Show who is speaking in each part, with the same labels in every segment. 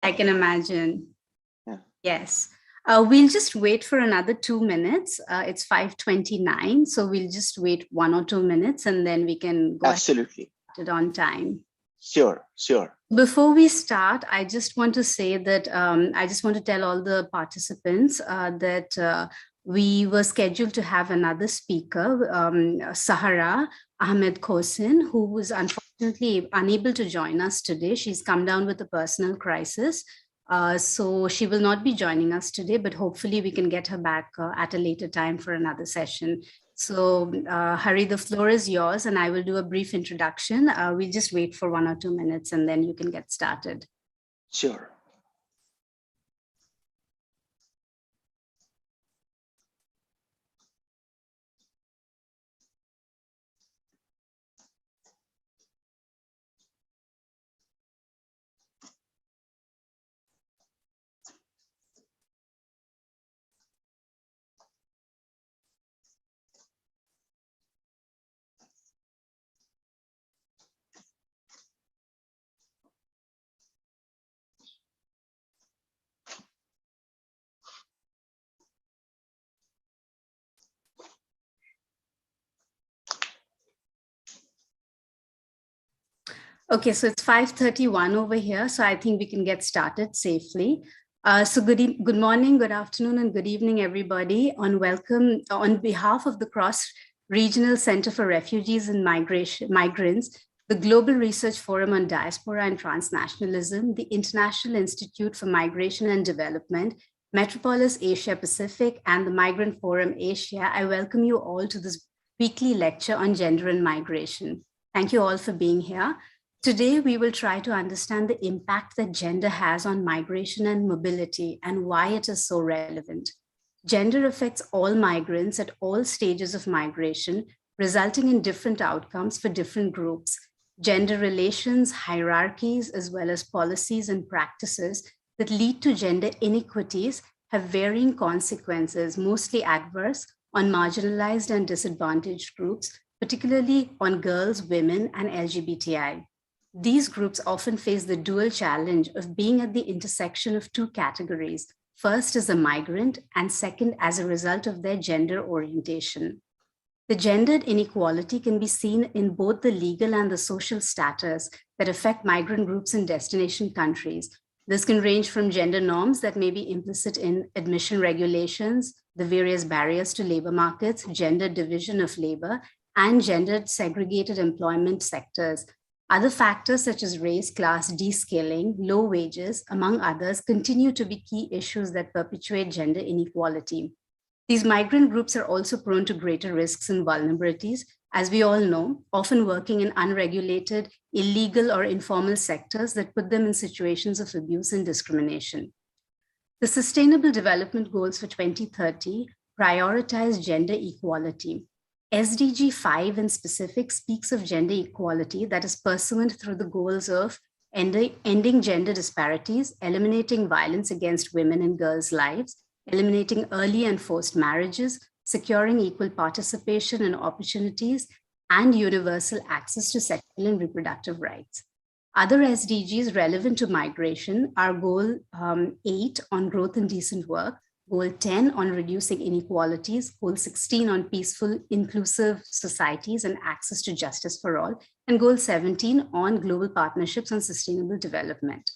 Speaker 1: I can imagine.
Speaker 2: Yeah.
Speaker 1: Yes. We'll just wait for another 2 minutes. It's 5:29, so we'll just wait 1 or 2 minutes and then we can go
Speaker 2: Absolutely.
Speaker 1: ahead on time.
Speaker 2: Sure, sure.
Speaker 1: Before we start, I just want to say that I just want to tell all the participants that we were scheduled to have another speaker, Sahara Ahmed Khosin, who was unfortunately unable to join us today. She's come down with a personal crisis. So she will not be joining us today, but hopefully we can get her back at a later time for another session. So Hari, the floor is yours and I will do a brief introduction. We'll just wait for 1 or 2 minutes and then you can get started.
Speaker 2: Sure.
Speaker 1: Okay, so it's 5:31 over here, so I think we can get started safely. So good morning, good afternoon, and good evening, everybody. On behalf of the Cross Regional Center for Refugees and Migrants, the Global Research Forum on Diaspora and Transnationalism, the International Institute for Migration and Development, Metropolis Asia Pacific, and the Migrant Forum Asia, I welcome you all to this weekly lecture on gender and migration. Thank you all for being here. Today, we will try to understand the impact that gender has on migration and mobility and why it is so relevant. Gender affects all migrants at all stages of migration, resulting in different outcomes for different groups. Gender relations, hierarchies, as well as policies and practices that lead to gender inequities have varying consequences, mostly adverse, on marginalized and disadvantaged groups, particularly on girls, women, and LGBTI. These groups often face the dual challenge of being at the intersection of two categories, first as a migrant and second as a result of their gender orientation. The gendered inequality can be seen in both the legal and the social status that affect migrant groups in destination countries. This can range from gender norms that may be implicit in admission regulations, the various barriers to labor markets, gender division of labor, and gendered segregated employment sectors. Other factors such as race, class, descaling, low wages, among others, continue to be key issues that perpetuate gender inequality. These migrant groups are also prone to greater risks and vulnerabilities, as we all know, often working in unregulated, illegal, or informal sectors that put them in situations of abuse and discrimination. The Sustainable Development Goals for 2030 prioritize gender equality. SDG 5 in specific speaks of gender equality that is pursuant through the goals of ending gender disparities, eliminating violence against women and girls' lives, eliminating early and forced marriages, securing equal participation and opportunities, and universal access to sexual and reproductive rights. Other SDGs relevant to migration are Goal 8 on growth and decent work, Goal 10 on reducing inequalities, Goal 16 on peaceful, inclusive societies and access to justice for all, and Goal 17 on global partnerships and sustainable development.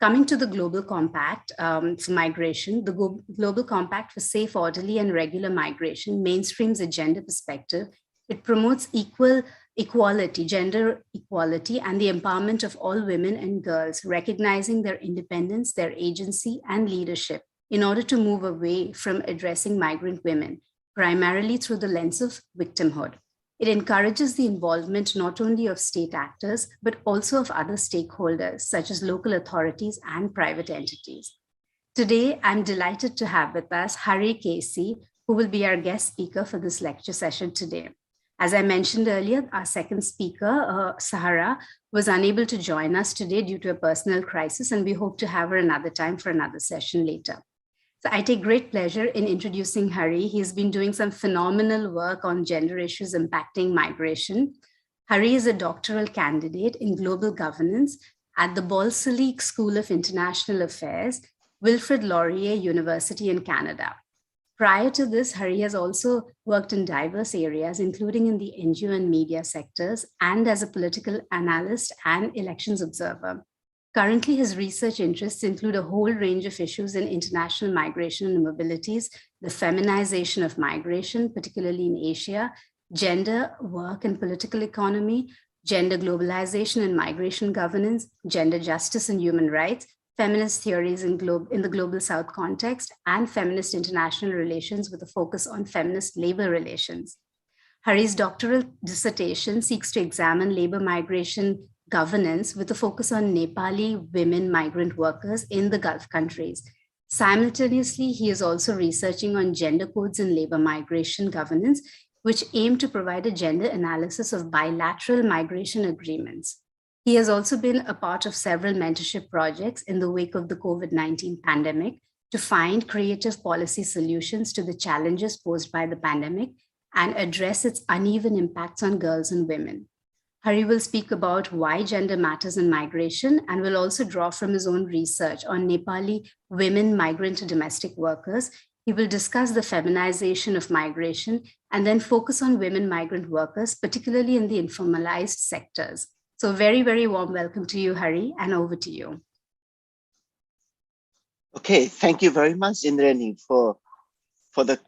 Speaker 1: Coming to the Global Compact for migration, the Global Compact for Safe, Orderly, and Regular Migration mainstreams a gender perspective. It promotes equality, gender equality, and the empowerment of all women and girls, recognizing their independence, their agency, and leadership, in order to move away from addressing migrant women, primarily through the lens of victimhood. It encourages the involvement not only of state actors, but also of other stakeholders, such as local authorities and private entities. Today, I'm delighted to have with us Hari Casey, who will be our guest speaker for this lecture session today. As I mentioned earlier, our second speaker, Sahara, was unable to join us today due to a personal crisis, and we hope to have her another time for another session later. So I take great pleasure in introducing Hari. He's been doing some phenomenal work on gender issues impacting migration. Hari is a doctoral candidate in global governance at the Bolsolique School of International Affairs, Wilfrid Laurier University in Canada. Prior to this, Hari has also worked in diverse areas, including in the NGO and media sectors, and as a political analyst and elections observer. Currently, his research interests include a whole range of issues in international migration and mobilities, the feminization of migration, particularly in Asia, gender, work and political economy, gender globalization and migration governance, gender justice and human rights, feminist theories in the Global South context, and feminist international relations with a focus on feminist labor relations. Hari's doctoral dissertation seeks to examine labor migration governance with a focus on Nepali women migrant workers in the Gulf countries. Simultaneously, he is also researching on gender codes in labor migration governance, which aim to provide a gender analysis of bilateral migration agreements. He has also been a part of several mentorship projects in the wake of the COVID-19 pandemic to find creative policy solutions to the challenges posed by the pandemic and address its uneven impacts on girls and women. Hari will speak about why gender matters in migration and will also draw from his own research on Nepali women migrant domestic workers. He will discuss the feminization of migration and then focus on women migrant workers, particularly in the informalized sectors. So very, very warm welcome to you, Hari, and over to you.
Speaker 2: Okay, thank you very much, Indrani, for the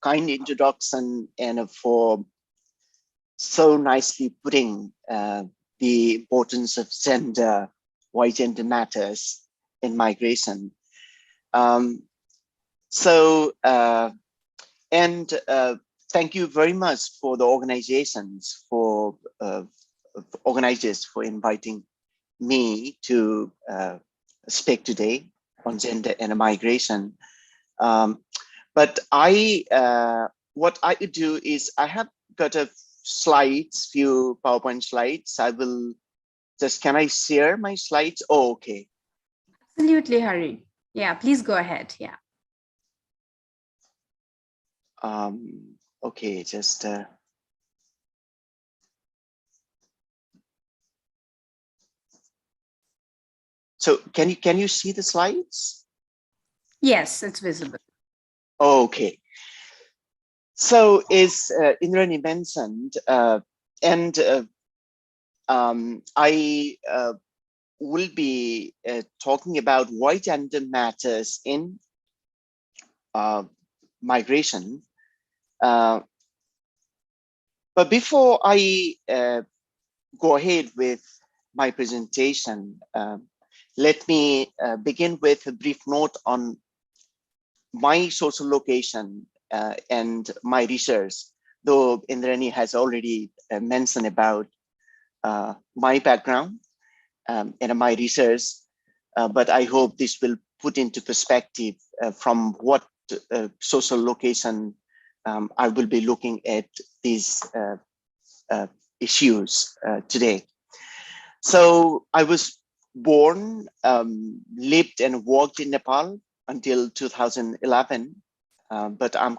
Speaker 2: kind introduction and for so nicely putting the importance of gender, why gender matters in migration. Thank you very much for the organizations, for organizers for inviting me to speak today on gender and migration. But what I could do is I have got a few PowerPoint slides. I will just, can I share my slides? Oh, okay.
Speaker 1: Absolutely, Hari. Yeah, please go ahead. Yeah.
Speaker 2: Okay, just. So can you see the slides?
Speaker 1: Yes, it's visible.
Speaker 2: Okay. So as Indrani mentioned, I will be talking about why gender matters in migration. But before I go ahead with my presentation, let me begin with a brief note on my social location and my research, though Indrani has already mentioned about my background and my research, but I hope this will put into perspective from what social location I will be looking at these issues today. So I was born, lived and worked in Nepal until 2011, but I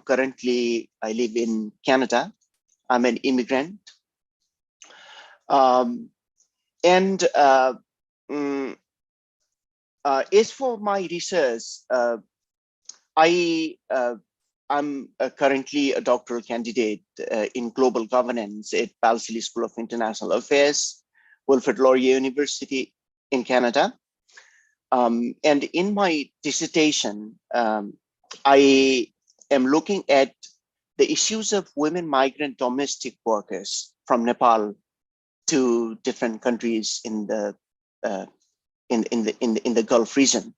Speaker 2: live in Canada. I'm an immigrant. As for my research, I'm currently a doctoral candidate in global governance at Balsillie School of International Affairs, Wilfrid Laurier University in Canada. And in my dissertation, I am looking at the issues of women migrant domestic workers from Nepal to different countries in the Gulf region.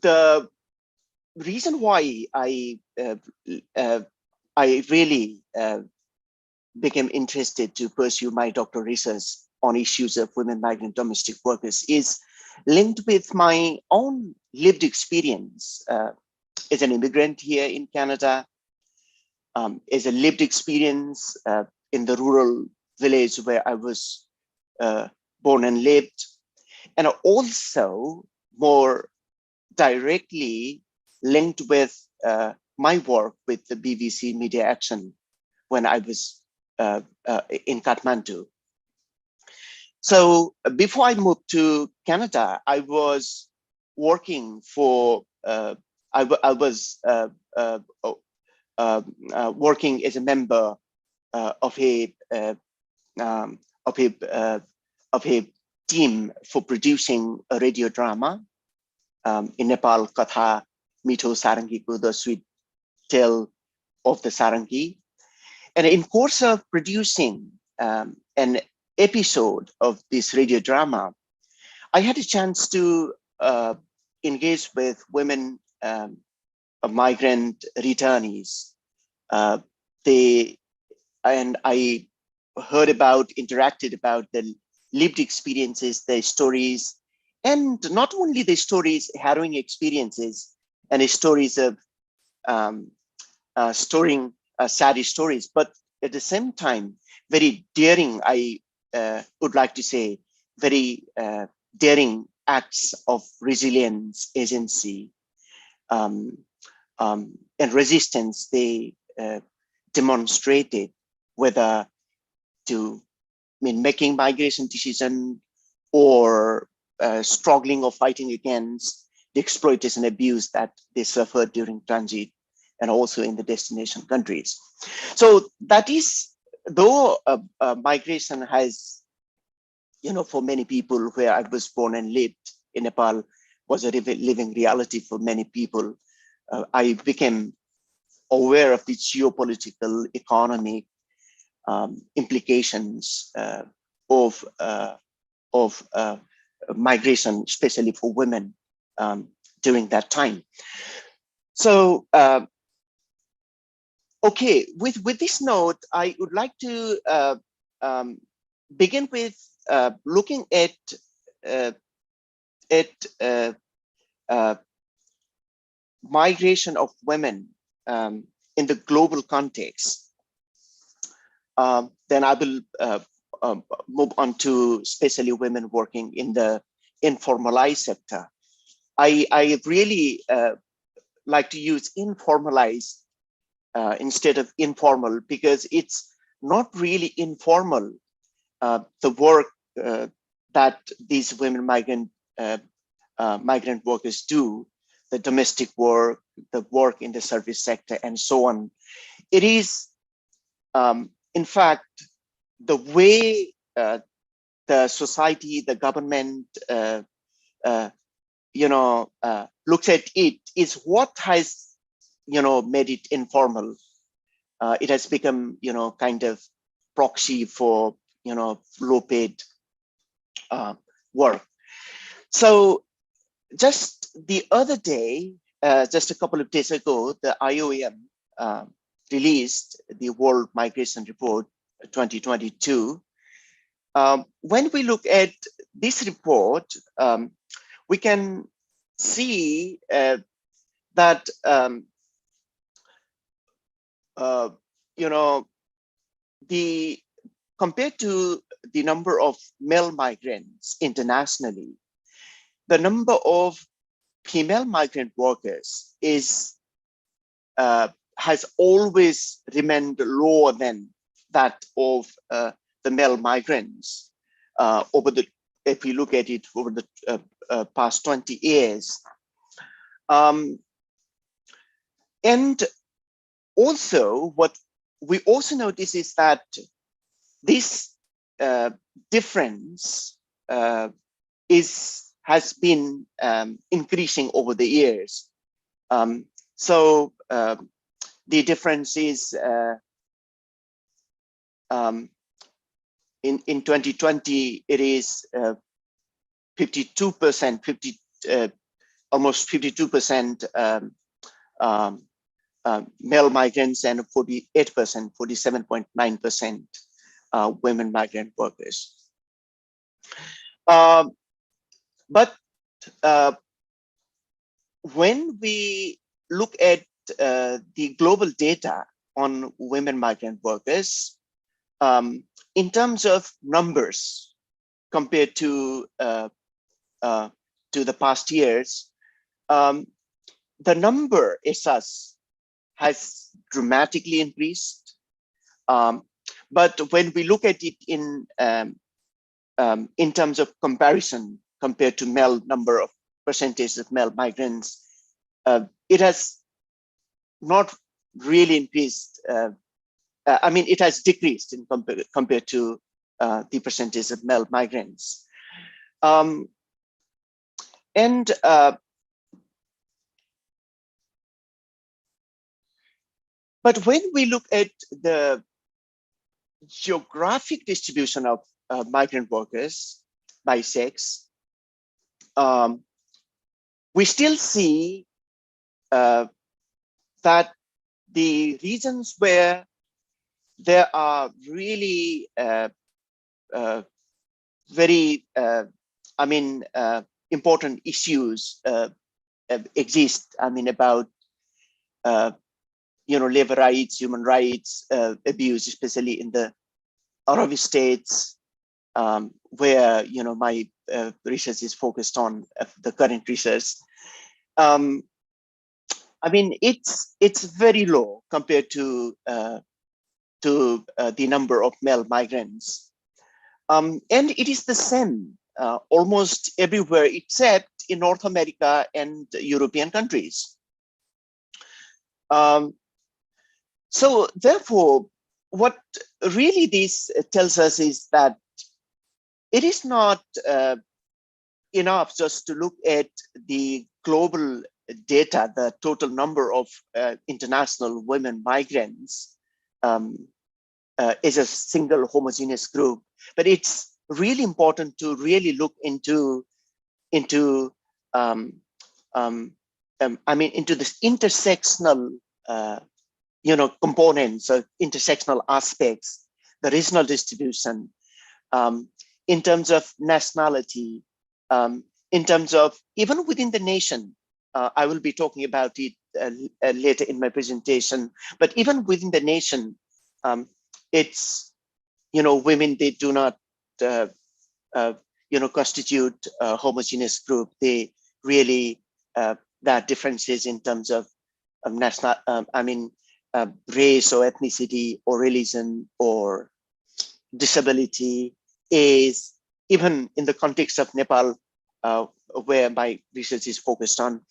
Speaker 2: The reason why I really became interested to pursue my doctoral research on issues of women migrant domestic workers is linked with my own lived experience as an immigrant here in Canada, as a lived experience in the rural village where I was born and lived, and also more directly linked with my work with the BBC Media Action when I was in Kathmandu. So before I moved to Canada, I was working for, I was working as a member of a um, of a of a team for producing a radio drama in Nepal, Katha Mito Sarangi ko, the sweet tale of the Sarangi. And in course of producing an episode of this radio drama, I had a chance to engage with women migrant returnees. I heard about, interacted about the lived experiences, their stories, and not only the stories, harrowing experiences, and stories of storing sad stories, but at the same time, very daring, I would like to say, very daring acts of resilience, agency, and resistance they demonstrated, whether to making migration decision or struggling or fighting against the exploitation abuse that they suffered during transit and also in the destination countries. So that is, though migration has, for many people where I was born and lived in Nepal, was a living reality for many people, I became aware of the geopolitical, economic implications of migration, especially for women during that time. So, okay, with this note, I would like to begin with looking at migration of women in the global context. Then I will move on to especially women working in the informalized sector. I really like to use informalized instead of informal, because it's not really informal, the work that these women migrant workers do, the domestic work, the work in the service sector, and so on. It is, in fact, the way the society, the government, looks at it is what has, made it informal. It has become, kind of proxy for, low-paid work. So just the other day, just a couple of days ago, the IOM released the World Migration Report 2022. When we look at this report, we can see that compared to the number of male migrants internationally, the number of female migrant workers has always remained lower than that of the male migrants if we look at it over the past 20 years. And also, what we also notice is that this difference has been increasing over the years. So the difference is in 2020, it is 52%, almost 52% male migrants and 48%, 47.9% women migrant workers. But when we look at the global data on women migrant workers, in terms of numbers compared to the past years, the number as such has dramatically increased. But when we look at it in terms of comparison compared to male number of percentage of male migrants, it has not really increased. I mean, it has decreased in compared to the percentage of male migrants. But when we look at the geographic distribution of migrant workers by sex, we still see that the regions where there are really very, important issues exist. I mean, about labor rights, human rights abuse, especially in the Arabic states, where my research is focused on the current research. I mean, it's very low compared to the number of male migrants, and it is the same almost everywhere except in North America and European countries. So therefore, what really this tells us is that it is not enough just to look at the global data, the total number of international women migrants is a single homogeneous group, but it's really important to really look into this intersectional components or intersectional aspects, the regional distribution, in terms of nationality, in terms of even within the nation. I will be talking about it later in my presentation, but even within the nation, it's, women, they do not, constitute a homogeneous group. They really, there are differences in terms of national, race or ethnicity or religion or disability, is even in the context of Nepal, where my research is focused on,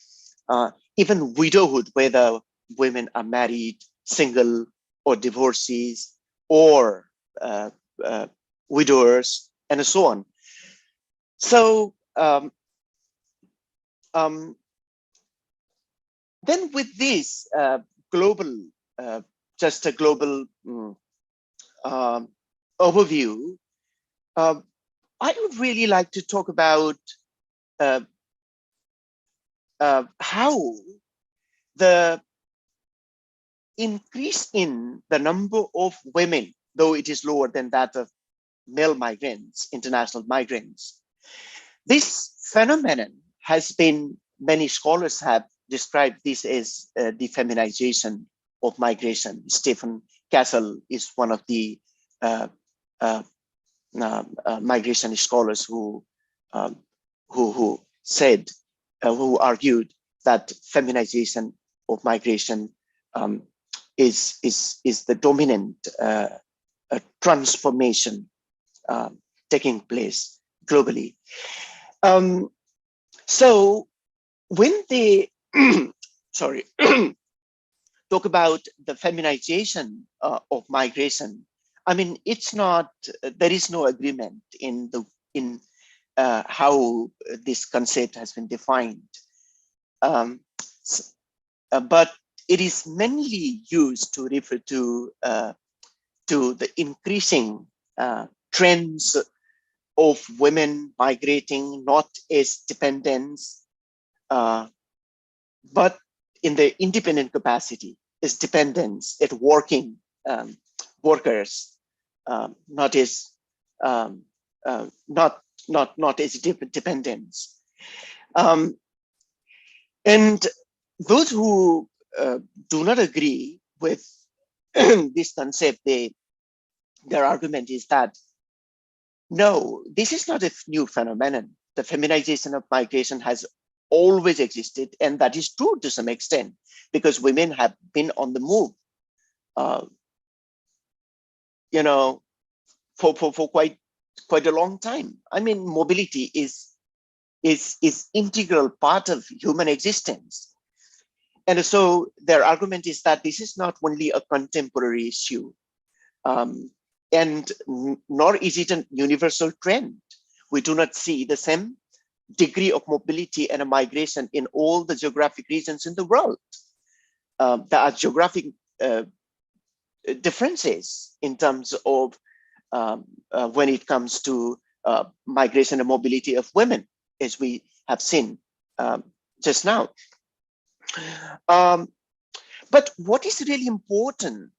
Speaker 2: even widowhood, whether women are married, single, or divorcees, or widowers, and so on. So then with this global, just a global overview, I would really like to talk about how the increase in the number of women, though it is lower than that of male migrants, international migrants, this phenomenon has been, many scholars have described this as the feminization of migration. Stephen Castle is one of the migration scholars who said, who argued that feminization of migration is the dominant transformation taking place globally. So when they sorry talk about the feminization of migration, I mean, it's not, there is no agreement in how this concept has been defined, but it is mainly used to refer to the increasing trends of women migrating not as dependents, but in their independent capacity as dependents at working workers, not as not as dependents. And those who do not agree with this concept, their argument is that no, this is not a new phenomenon. The feminization of migration has always existed, and that is true to some extent because women have been on the move you know, for quite a long time. I mean, mobility is integral part of human existence. And so their argument is that this is not only a contemporary issue, and nor is it a universal trend. We do not see the same degree of mobility and a migration in all the geographic regions in the world. There are geographic differences in terms of when it comes to migration and mobility of women, as we have seen just now. But what is really important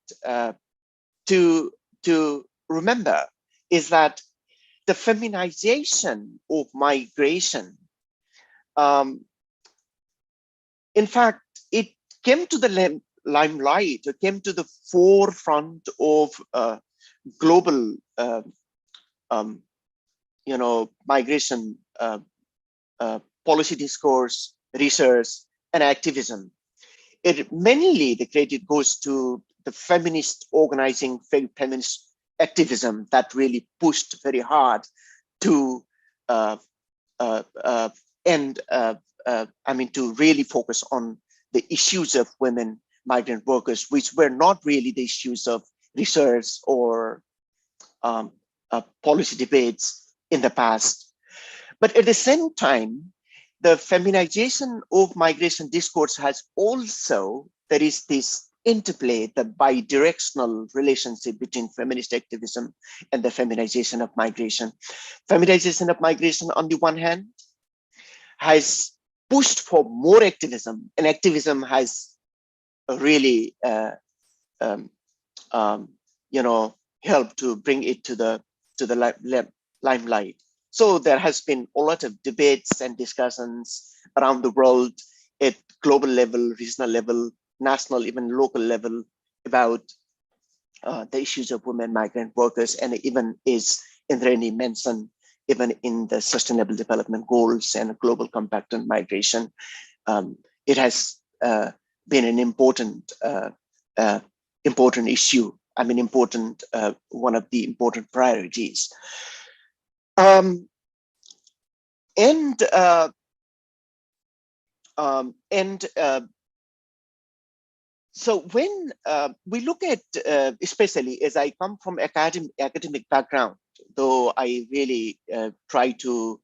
Speaker 2: to remember is that the feminization of migration, in fact, it came to the limelight, it came to the forefront of global, migration policy discourse, research, and activism. It mainly, the credit goes to the feminist organizing, feminist activism that really pushed very hard to to really focus on the issues of women migrant workers, which were not really the issues of research or policy debates in the past. But at the same time, the feminization of migration discourse has also, there is this interplay, the bidirectional relationship between feminist activism and the feminization of migration. Feminization of migration, on the one hand, has pushed for more activism, and activism has really helped to bring it to the limelight. So there has been a lot of debates and discussions around the world at global level, regional level, national, even local level about the issues of women migrant workers, and even is Indrani mentioned, even in the Sustainable Development Goals and Global Compact on Migration, it has been an important issue. I mean, one of the important priorities. So when we look at, especially as I come from academic background, though I really try to,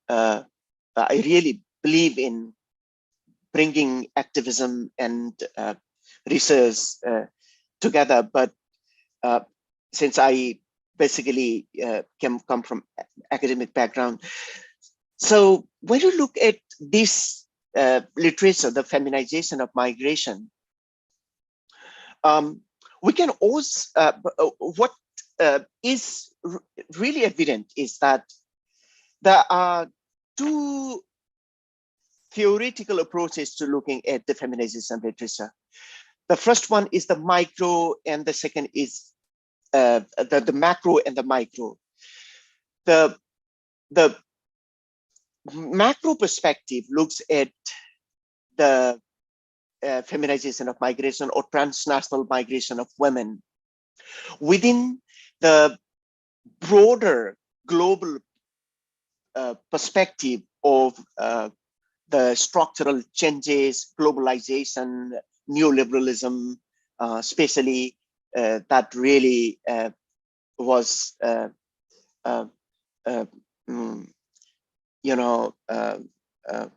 Speaker 2: I really believe in bringing activism and research together, but since I basically come from academic background, so when you look at this literature, the feminization of migration, we can also, what is really evident is that there are two theoretical approaches to looking at the feminization literature. The first one is the micro, and the second is the macro and the micro. The macro perspective looks at the feminization of migration or transnational migration of women within the broader global perspective of the structural changes, globalization, neoliberalism, especially that really was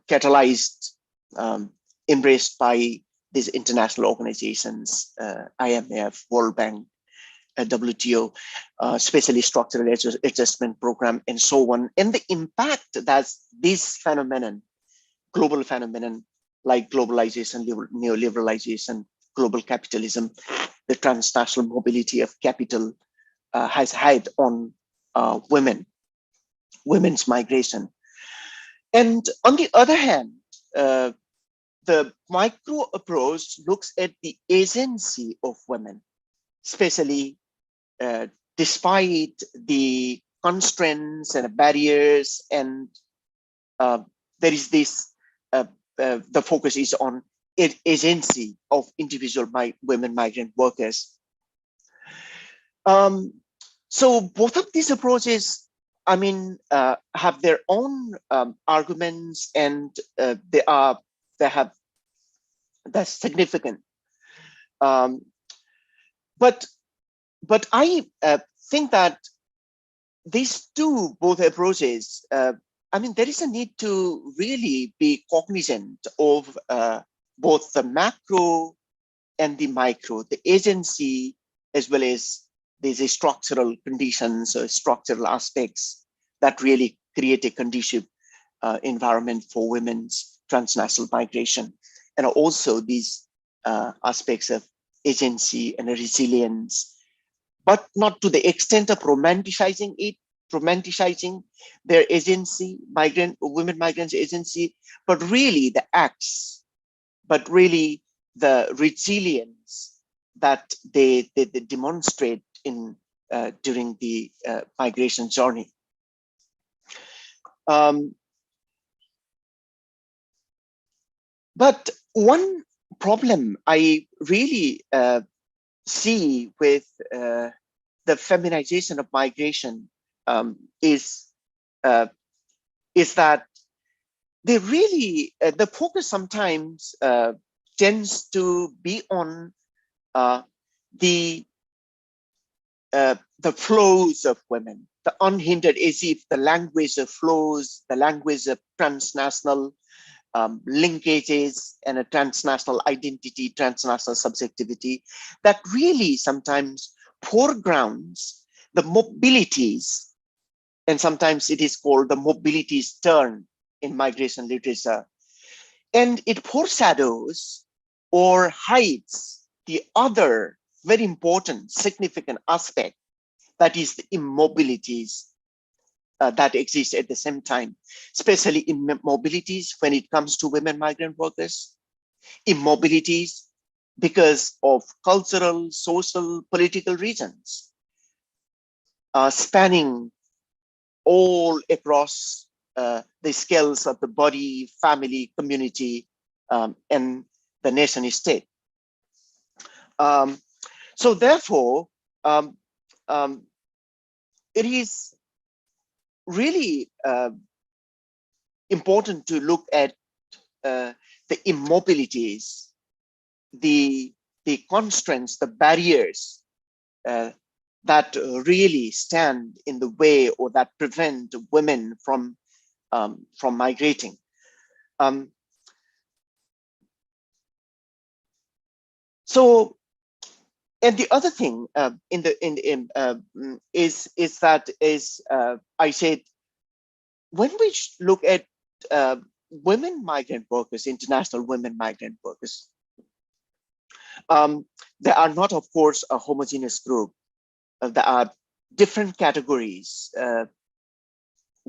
Speaker 2: catalyzed, embraced by these international organizations, IMF, World Bank, WTO, especially structural adjustment program, and so on, and the impact that this phenomenon, global phenomenon like globalization, neoliberalization, global capitalism, the transnational mobility of capital has had on women's migration. And on the other hand, the micro approach looks at the agency of women, especially despite the constraints and barriers, and there is this, the focus is on agency of individual women migrant workers. So both of these approaches, I mean, have their own arguments, and that's significant. Um, but I think that these both approaches, I mean, there is a need to really be cognizant of both the macro and the micro, the agency, as well as these structural conditions or structural aspects that really create a conducive environment for women's transnational migration. And also these aspects of agency and resilience, but not to the extent of romanticizing their agency, women migrants' agency, but really the acts, but really the resilience that they demonstrate in during the migration journey. But one problem I really see with the feminization of migration is that they really the focus sometimes tends to be on the flows of women, the unhindered, as if the language of flows, the language of transnational linkages and a transnational identity, transnational subjectivity, that really sometimes foregrounds the mobilities, and sometimes it is called the mobilities turn in migration literature. And it foreshadows or hides the other very important, significant aspect, that is the immobilities that exist at the same time, especially immobilities when it comes to women migrant workers, immobilities because of cultural, social, political reasons, spanning all across the scales of the body, family, community, and the nation state. So therefore, it is really important to look at the immobilities, the constraints, the barriers that really stand in the way or that prevent women from migrating. So, and the other thing is that I said, when we look at women migrant workers, international women migrant workers, they are not, of course, a homogeneous group. There are different categories.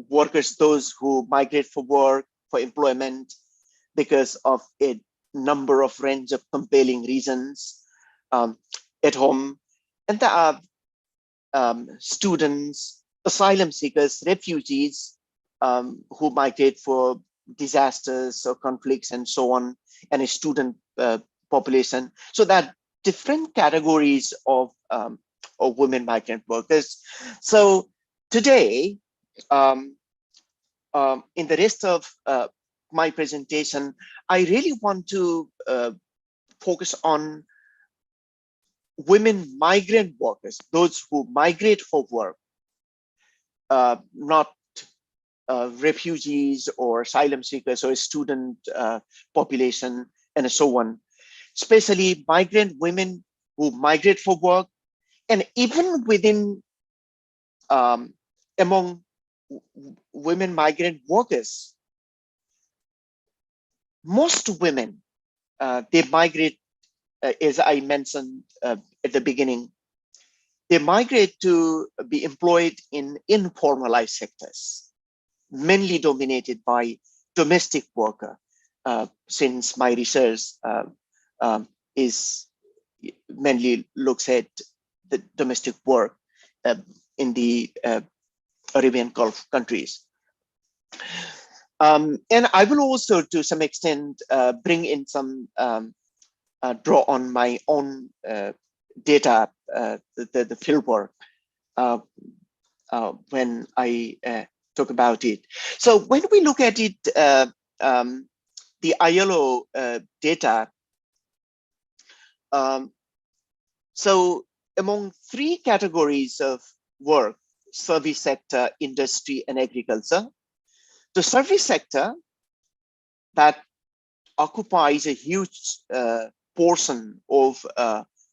Speaker 2: Workers, those who migrate for work, for employment, because of a number of range of compelling reasons at home. And there are students, asylum seekers, refugees who migrate for disasters or conflicts and so on, and a student population. So that different categories of women migrant workers. So today, in the rest of my presentation, I really want to focus on women migrant workers, those who migrate for work, not refugees or asylum seekers or student population and so on, especially migrant women who migrate for work, and even within among women migrant workers, most women, they migrate, as I mentioned at the beginning, they migrate to be employed in informalized sectors, mainly dominated by domestic worker, since my research is mainly looks at the domestic work in the Arabian Gulf countries. And I will also, to some extent, bring in some, draw on my own data, the field work, when I talk about it. So when we look at it, the ILO data, so among three categories of work, service sector, industry, and agriculture, the service sector that occupies a huge portion of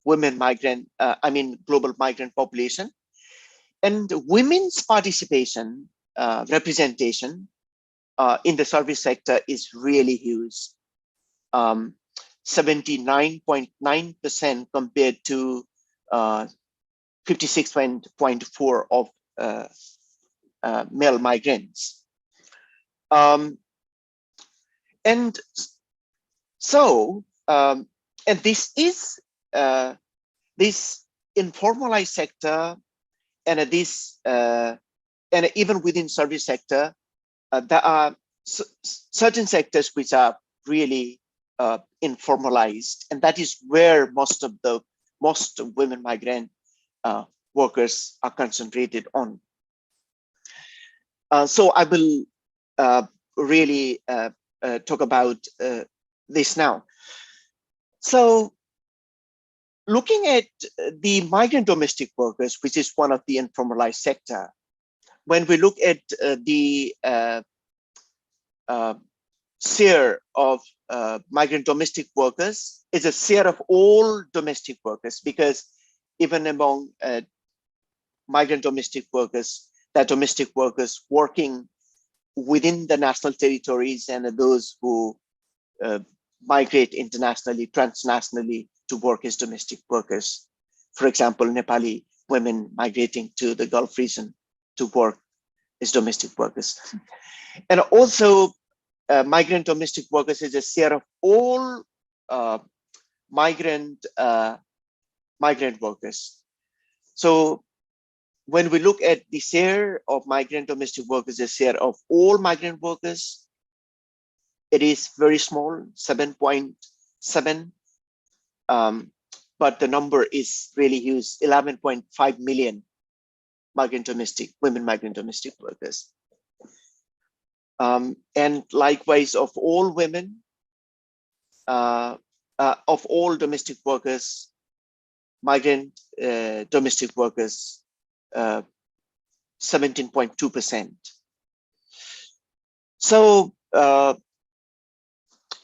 Speaker 2: women migrant, global migrant population, and women's participation, representation in the service sector is really huge. 79.9% compared to 56.4% of male migrants. And so, and this is this informalized sector, and this and even within service sector, there are certain sectors which are really informalized, and that is where most women migrant workers are concentrated on. So I will really talk about this now. So looking at the migrant domestic workers, which is one of the informalized sector, when we look at the share of migrant domestic workers, is a share of all domestic workers, because even among migrant domestic workers, that domestic workers working within the national territories and those who migrate internationally, transnationally to work as domestic workers. For example, Nepali women migrating to the Gulf region to work as domestic workers. And also migrant domestic workers is a share of all migrant workers. So when we look at the share of migrant domestic workers, the share of all migrant workers, it is very small, 7.7. But the number is really huge, 11.5 million women migrant domestic workers. And likewise, of all women, of all domestic workers, migrant domestic workers, 17.2%. So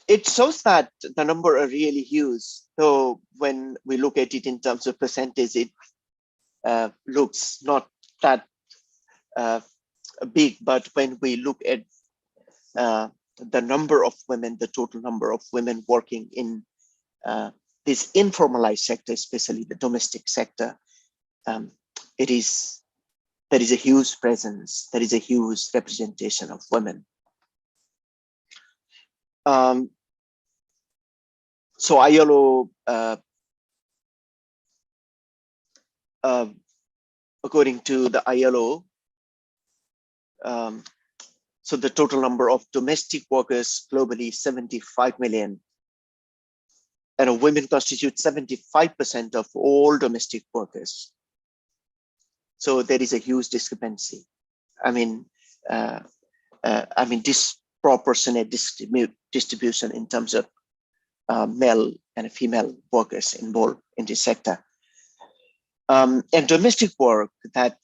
Speaker 2: it shows that the number are really huge. So when we look at it in terms of percentage, it looks not that big, but when we look at the number of women, the total number of women working in this informalized sector, especially the domestic sector, there is a huge presence, there is a huge representation of women. So ILO, according to the ILO, so the total number of domestic workers globally is 75 million, and women constitute 75% of all domestic workers. So there is a huge discrepancy. Disproportionate distribution in terms of male and female workers involved in this sector. And domestic work that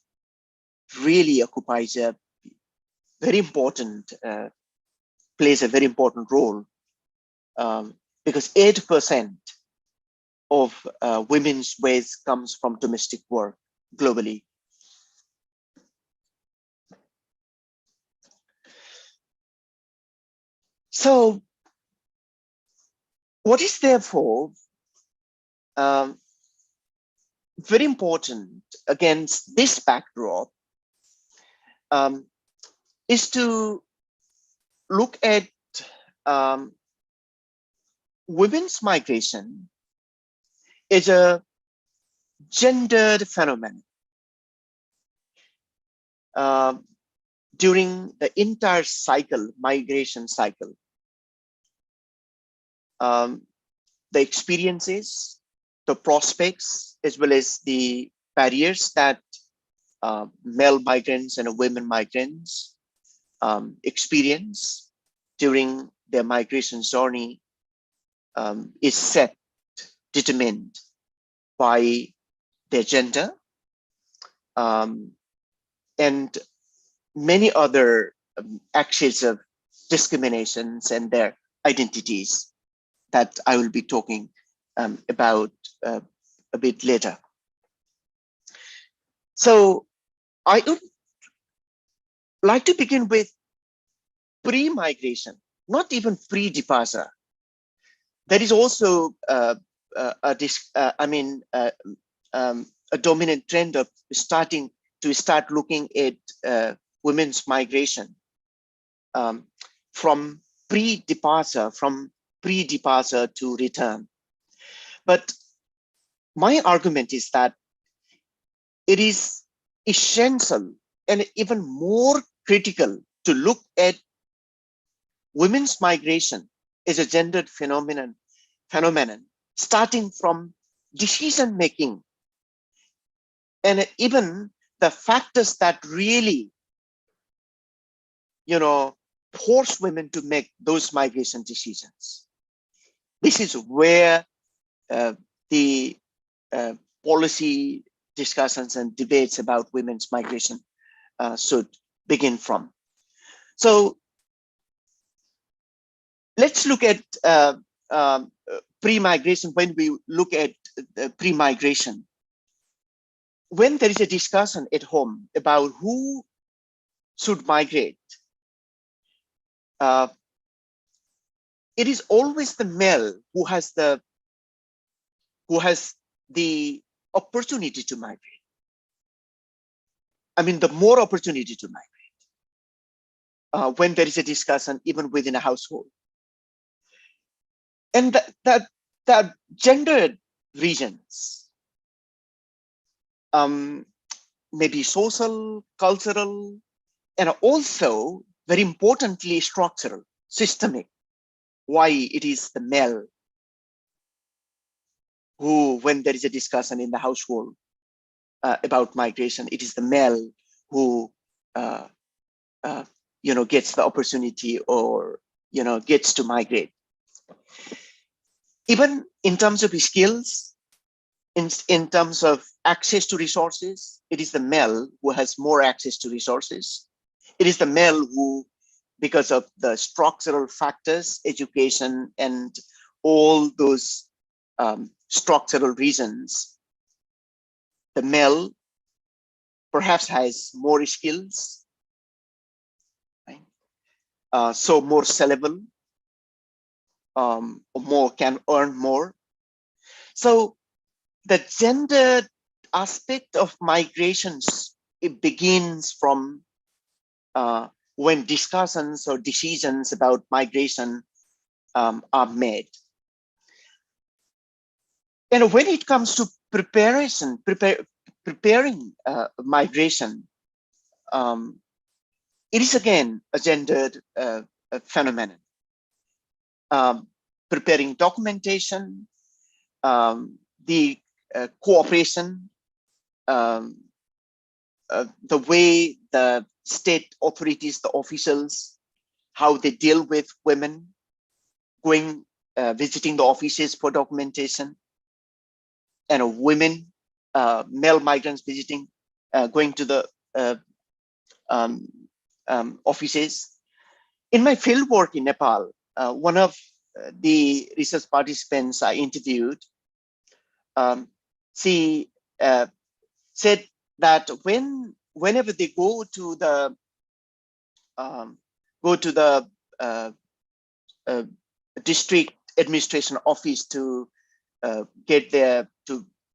Speaker 2: really occupies a very important, plays a very important role, because 8% of women's wage comes from domestic work globally. So what is therefore very important against this backdrop is to look at women's migration as a gendered phenomenon. During the entire cycle, migration cycle, the experiences, the prospects as well as the barriers that male migrants and women migrants experience during their migration journey is set, determined by their gender and many other axes of discriminations and their identities that I will be talking about a bit later. So I would like to begin with pre-migration, not even pre-departure. There is also a dominant trend of start looking at women's migration from pre-departure to return. But my argument is that it is essential and even more critical to look at women's migration as a gendered phenomenon starting from decision making and even the factors that really force women to make those migration decisions. This is where the policy discussions and debates about women's migration should begin from. So let's look at pre-migration. When we look at pre-migration, when there is a discussion at home about who should migrate, it is always the male who has the opportunity to migrate. I mean, the more opportunity to migrate when there is a discussion, even within a household. And that gendered reasons, maybe social, cultural, and also very importantly, structural, systemic, why it is the male who, when there is a discussion in the household about migration, it is the male who gets the opportunity or gets to migrate. Even in terms of skills, in terms of access to resources, it is the male who has more access to resources. It is the male who, because of the structural factors, education, and all those structural reasons, the male perhaps has more skills, right? So more sellable, more can earn more. So the gender aspect of migrations, it begins from when discussions or decisions about migration are made. And when it comes to preparing migration, it is again a gendered phenomenon. Preparing documentation, the cooperation, the way the state authorities, the officials, how they deal with women, going, visiting the offices for documentation, and women, male migrants visiting, going to the offices. In my field work in Nepal, one of the research participants I interviewed, she said that whenever they go to the district administration office to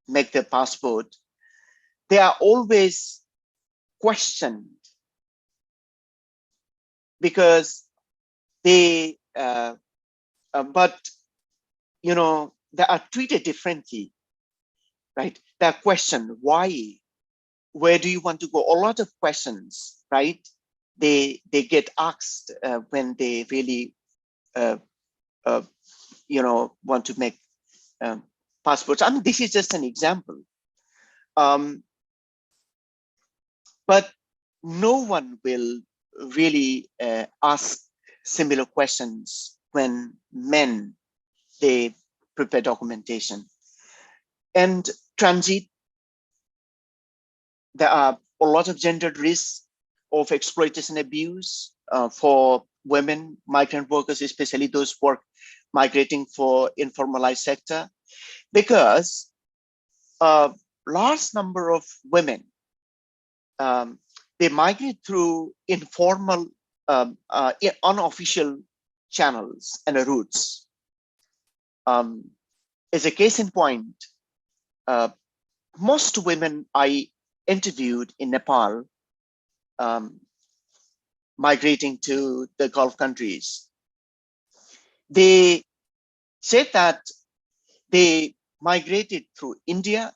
Speaker 2: make their passport, they are always questioned because they but they are treated differently, right? They are questioned, why, where do you want to go? A lot of questions, right? They get asked when they really want to make passports. I mean, this is just an example. But no one will really ask similar questions when men, they prepare documentation. And transit, there are a lot of gendered risks of exploitation abuse for women, migrant workers, especially those who are migrating for informalized sector, because a large number of women, they migrate through informal, unofficial channels and routes. As a case in point, most women I interviewed in Nepal migrating to the Gulf countries, they said that they migrated through India,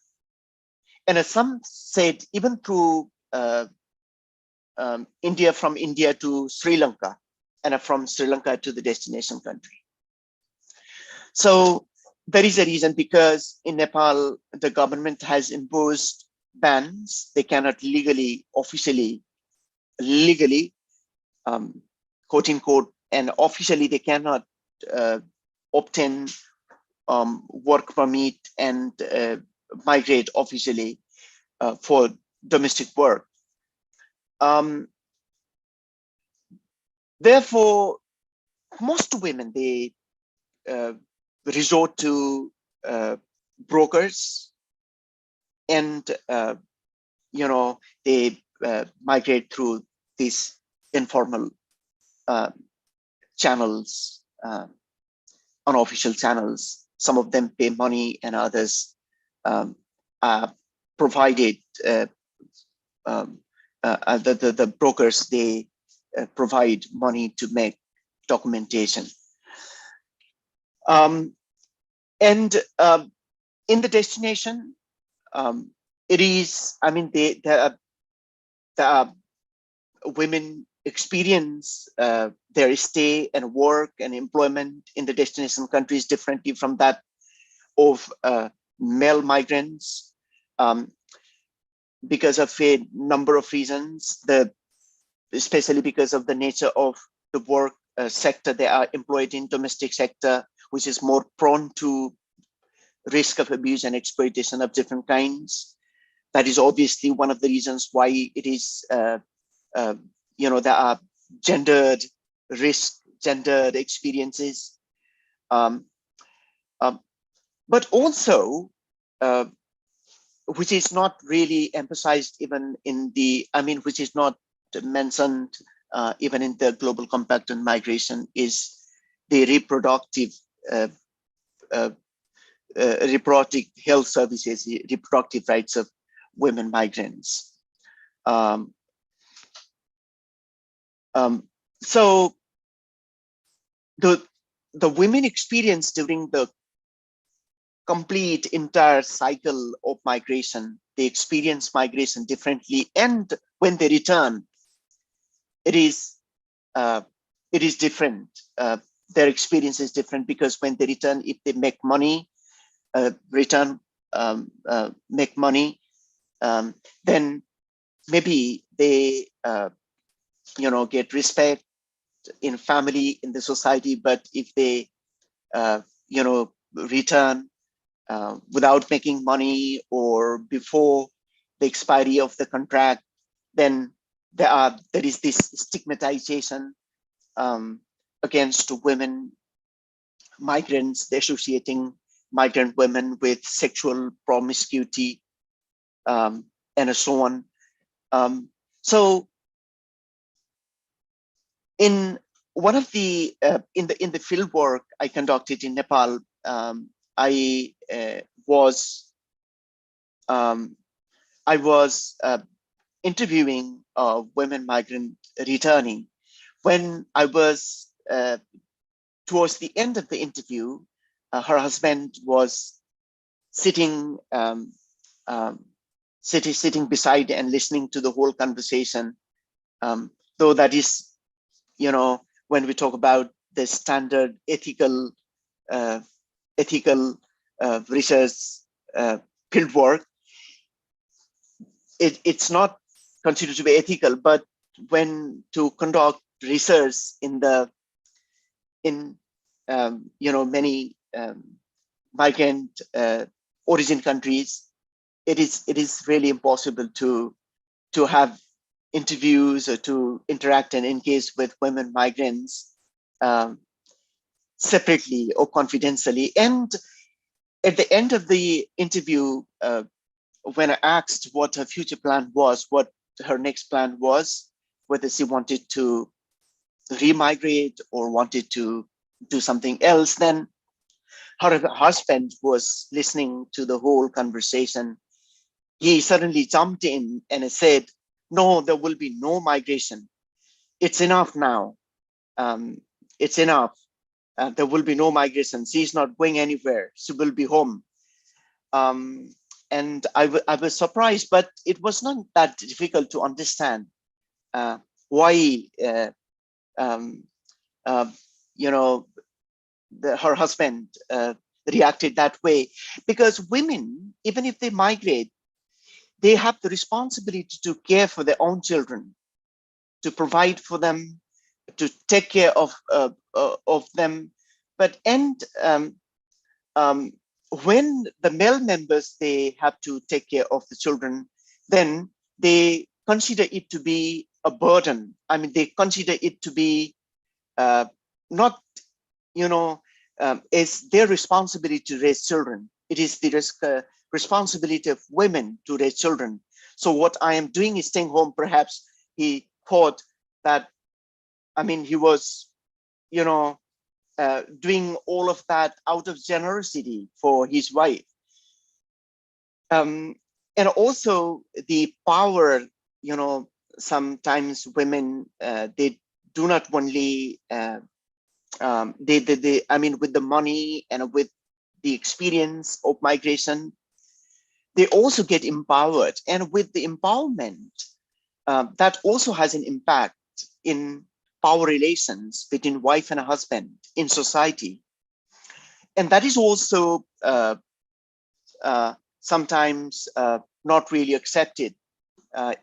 Speaker 2: and some said even through India, from India to Sri Lanka, and from Sri Lanka to the destination country. So there is a reason, because in Nepal, the government has imposed bans. They cannot officially, quote unquote, and officially they cannot obtain work permit and migrate officially for domestic work. Therefore, most women, they resort to brokers, and they migrate through these informal channels, unofficial channels. Some of them pay money, and others are provided. The brokers, they provide money to make documentation. And in the destination, it is, I mean, the women experience their stay and work and employment in the destination countries differently from that of male migrants, because of a number of reasons, especially because of the nature of the work sector they are employed in, domestic sector, which is more prone to risk of abuse and exploitation of different kinds. That is obviously one of the reasons why it is, there are gendered risk, gendered experiences. But also, which is not really emphasized even in the, which is not mentioned even in the Global Compact on Migration, is the reproductive health services, reproductive rights of women migrants. So the women experience during the complete entire cycle of migration, they experience migration differently, and when they return, it is different. Their experience is different, because when they return, if they make money, make money, then maybe they get respect in family, in the society. But if they return without making money, or before the expiry of the contract, then there is this stigmatization against women migrants, associating migrant women with sexual promiscuity, and so on. So in one of the in the field work I conducted in Nepal, I was interviewing a women migrant returning. When I was towards the end of the interview, her husband was sitting beside and listening to the whole conversation. Though that is, when we talk about the standard ethical research field work. It's not considered to be ethical, but when to conduct research in many migrant origin countries, it is really impossible to have interviews or to interact and engage with women migrants separately or confidentially. And at the end of the interview, when I asked what her future plan was, what her next plan was, whether she wanted to remigrate or wanted to do something else, then her husband was listening to the whole conversation. He suddenly jumped in and said, "No, there will be no migration. It's enough now. It's enough. There will be no migration. She's not going anywhere. She will be home." And I was surprised, but it was not that difficult to understand why her husband reacted that way. Because women, even if they migrate, they have the responsibility to care for their own children, to provide for them, to take care of them. But when the male members, they have to take care of the children, then they consider it to be a burden. I mean, they consider it to be not, it's their responsibility to raise children. It is the responsibility of women to raise children. So what I am doing is staying home. Perhaps he thought that, I mean, he was, doing all of that out of generosity for his wife. And also the power, sometimes women, they do not only, I mean, with the money and with the experience of migration, they also get empowered. And with the empowerment, that also has an impact in power relations between wife and a husband in society. And that is also sometimes not really accepted,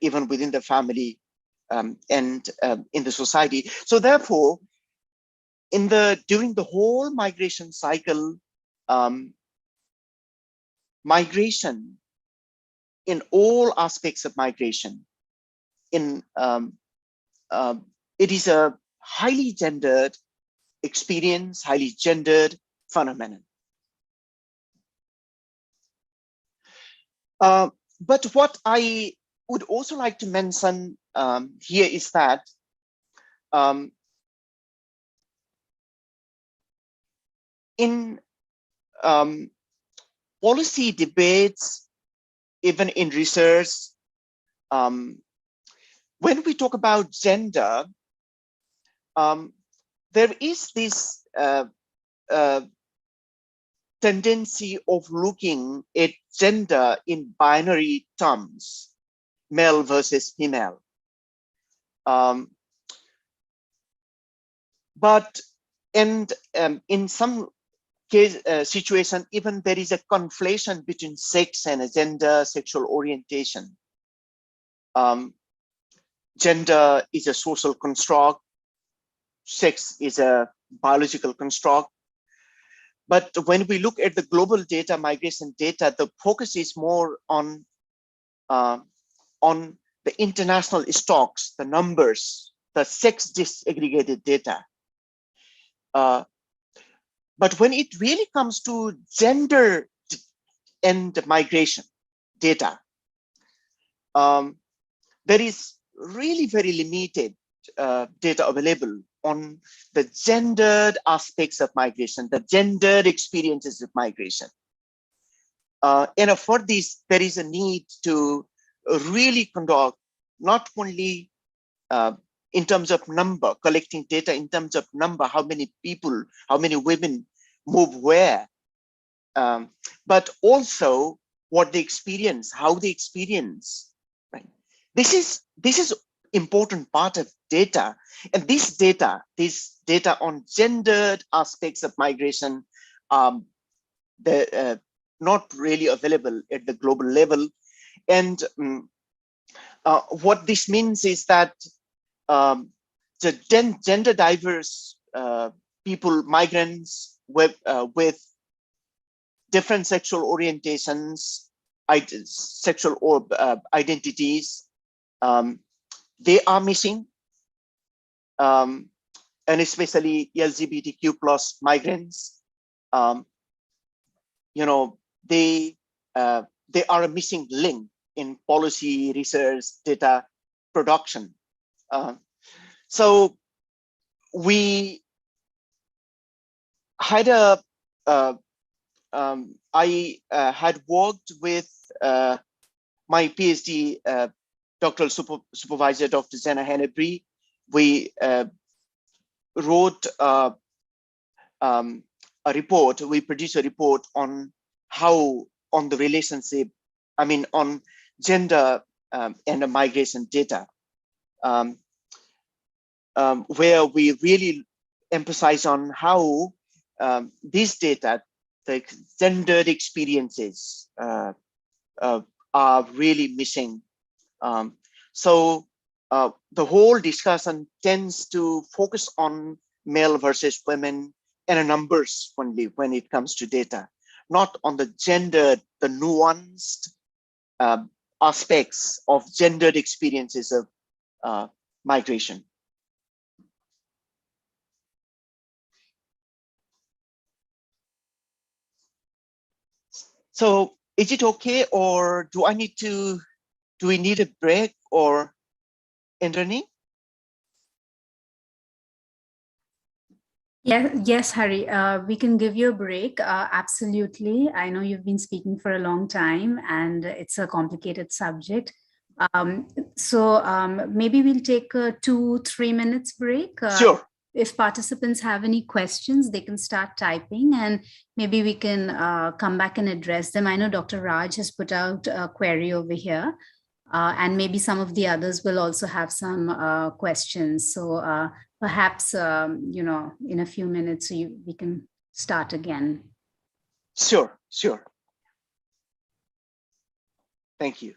Speaker 2: even within the family and in the society. So therefore, during the whole migration cycle, migration, in all aspects of migration, it is a highly gendered experience, highly gendered phenomenon. But what I would also like to mention here is that in policy debates, even in research, when we talk about gender, there is this tendency of looking at gender in binary terms, male versus female. But in some case, situation, even there is a conflation between sex and gender, sexual orientation. Gender is a social construct, sex is a biological construct. But when we look at the global data, migration data, the focus is more on the international stocks, the numbers, the sex disaggregated data. But when it really comes to gender and migration data, there is really very limited data available on the gendered aspects of migration, the gendered experiences of migration. And for this, there is a need to really conduct not only in terms of number, collecting data in terms of number, how many people, how many women move where, but also what they experience, how they experience. Right? This is important part of data, and this data on gendered aspects of migration, not really available at the global level. And what this means is that the gender diverse people, migrants with different sexual orientations, sexual or identities, they are missing, and especially LGBTQ plus migrants. You know, they are a missing link in policy, research, data production. So we had I had worked with my PhD doctoral supervisor, Dr. Zena Hennebry. We wrote a report. We produced a report on how, on the relationship, I mean, on gender and the migration data, where we really emphasize on how these data, the gendered experiences, are really missing. So the whole discussion tends to focus on male versus women and a numbers only when it comes to data, not on the gender, the nuanced aspects of gendered experiences of migration. So is it okay, or do we need a break, or Indranee?
Speaker 1: Yes, Hari, we can give you a break. Absolutely. I know you've been speaking for a long time and it's a complicated subject. So maybe we'll take a 2-3 minutes break.
Speaker 2: Sure.
Speaker 1: If participants have any questions, they can start typing and maybe we can come back and address them. I know Dr. Raj has put out a query over here. And maybe some of the others will also have some questions. So perhaps, you know, in a few minutes, we can start again.
Speaker 2: Sure, sure. Thank you.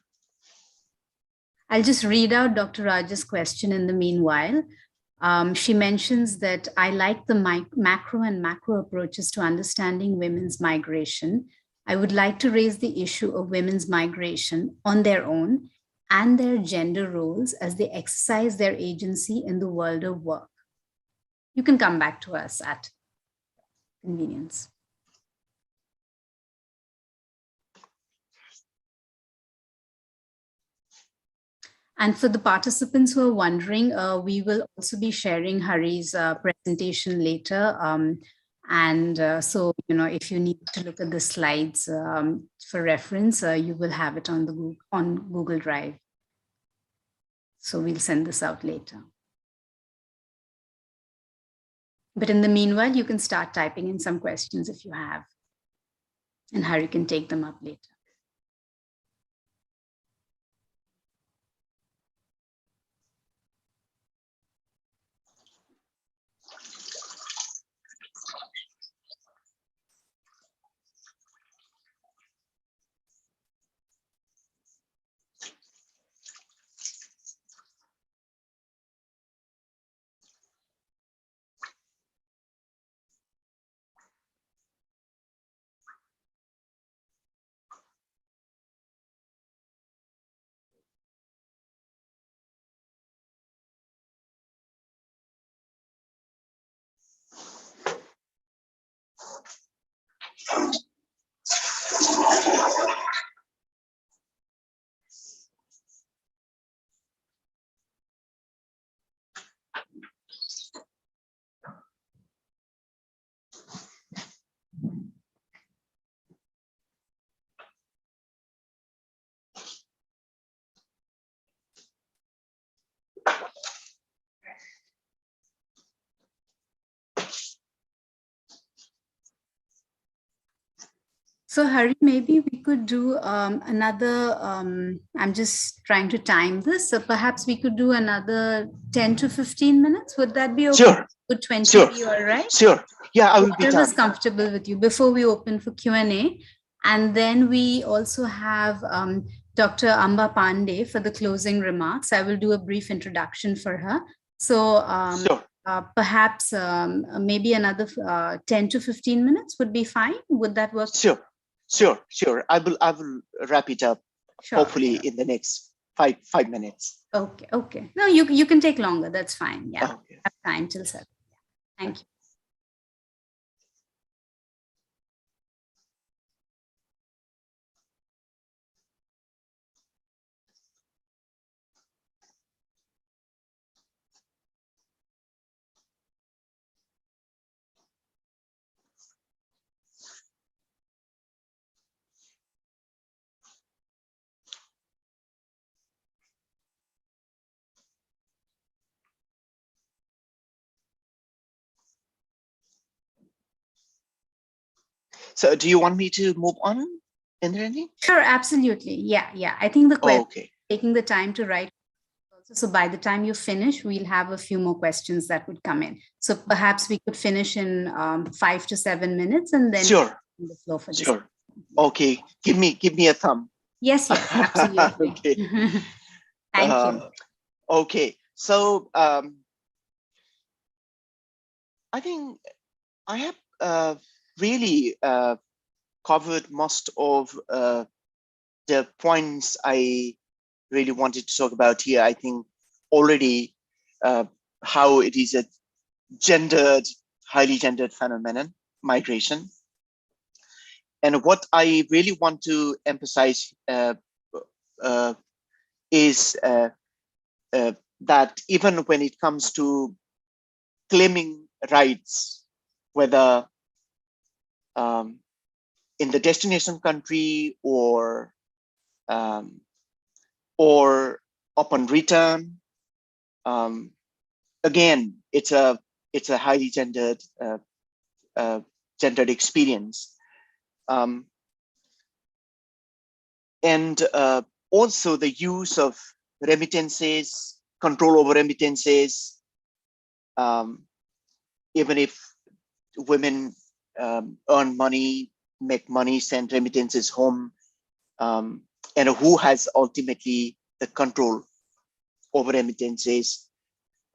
Speaker 1: I'll just read out Dr. Raj's question in the meanwhile. She mentions that I like the macro and macro approaches to understanding women's migration. I would like to raise the issue of women's migration on their own and their gender roles as they exercise their agency in the world of work. You can come back to us at convenience. And for the participants who are wondering, we will also be sharing Hari's presentation later. So, you know, if you need to look at the slides for reference, you will have it on Google Drive. So we'll send this out later. But in the meanwhile, you can start typing in some questions if you have, and Hari can take them up later. So Hari, maybe we could do another, I'm just trying to time this. So perhaps we could do another 10 to 15 minutes. Would that be okay?
Speaker 2: Sure.
Speaker 1: Would 20
Speaker 2: sure.
Speaker 1: be all right?
Speaker 2: Sure. Yeah, I will be
Speaker 1: Whatever's comfortable with you before we open for Q&A. And then we also have Dr. Amba Pandey for the closing remarks. I will do a brief introduction for her. So
Speaker 2: Sure.
Speaker 1: perhaps maybe another 10 to 15 minutes would be fine. Would that work?
Speaker 2: Sure. I will wrap it up,
Speaker 1: sure,
Speaker 2: hopefully in the next five minutes.
Speaker 1: Okay. No, you can take longer. That's fine. Yeah.
Speaker 2: Okay.
Speaker 1: Have time till 7. Thank you.
Speaker 2: So do you want me to move on, Indrani?
Speaker 1: Sure, absolutely. Yeah. I think the question,
Speaker 2: Okay.
Speaker 1: taking the time to write. So by the time you finish, we'll have a few more questions that would come in. So perhaps we could finish in 5 to 7 minutes and then
Speaker 2: Sure.
Speaker 1: the floor for
Speaker 2: Sure. Okay. Give me a thumb.
Speaker 1: Yes, absolutely.
Speaker 2: Okay.
Speaker 1: Thank you.
Speaker 2: Okay. So I think I have really covered most of the points I really wanted to talk about here. I think already how it is a highly gendered phenomenon, migration. And what I really want to emphasize is that even when it comes to claiming rights, whether in the destination country or upon return, again, it's a highly gendered experience, and also the use of remittances, control over remittances, even if women earn money, make money, send remittances home, and who has ultimately the control over remittances.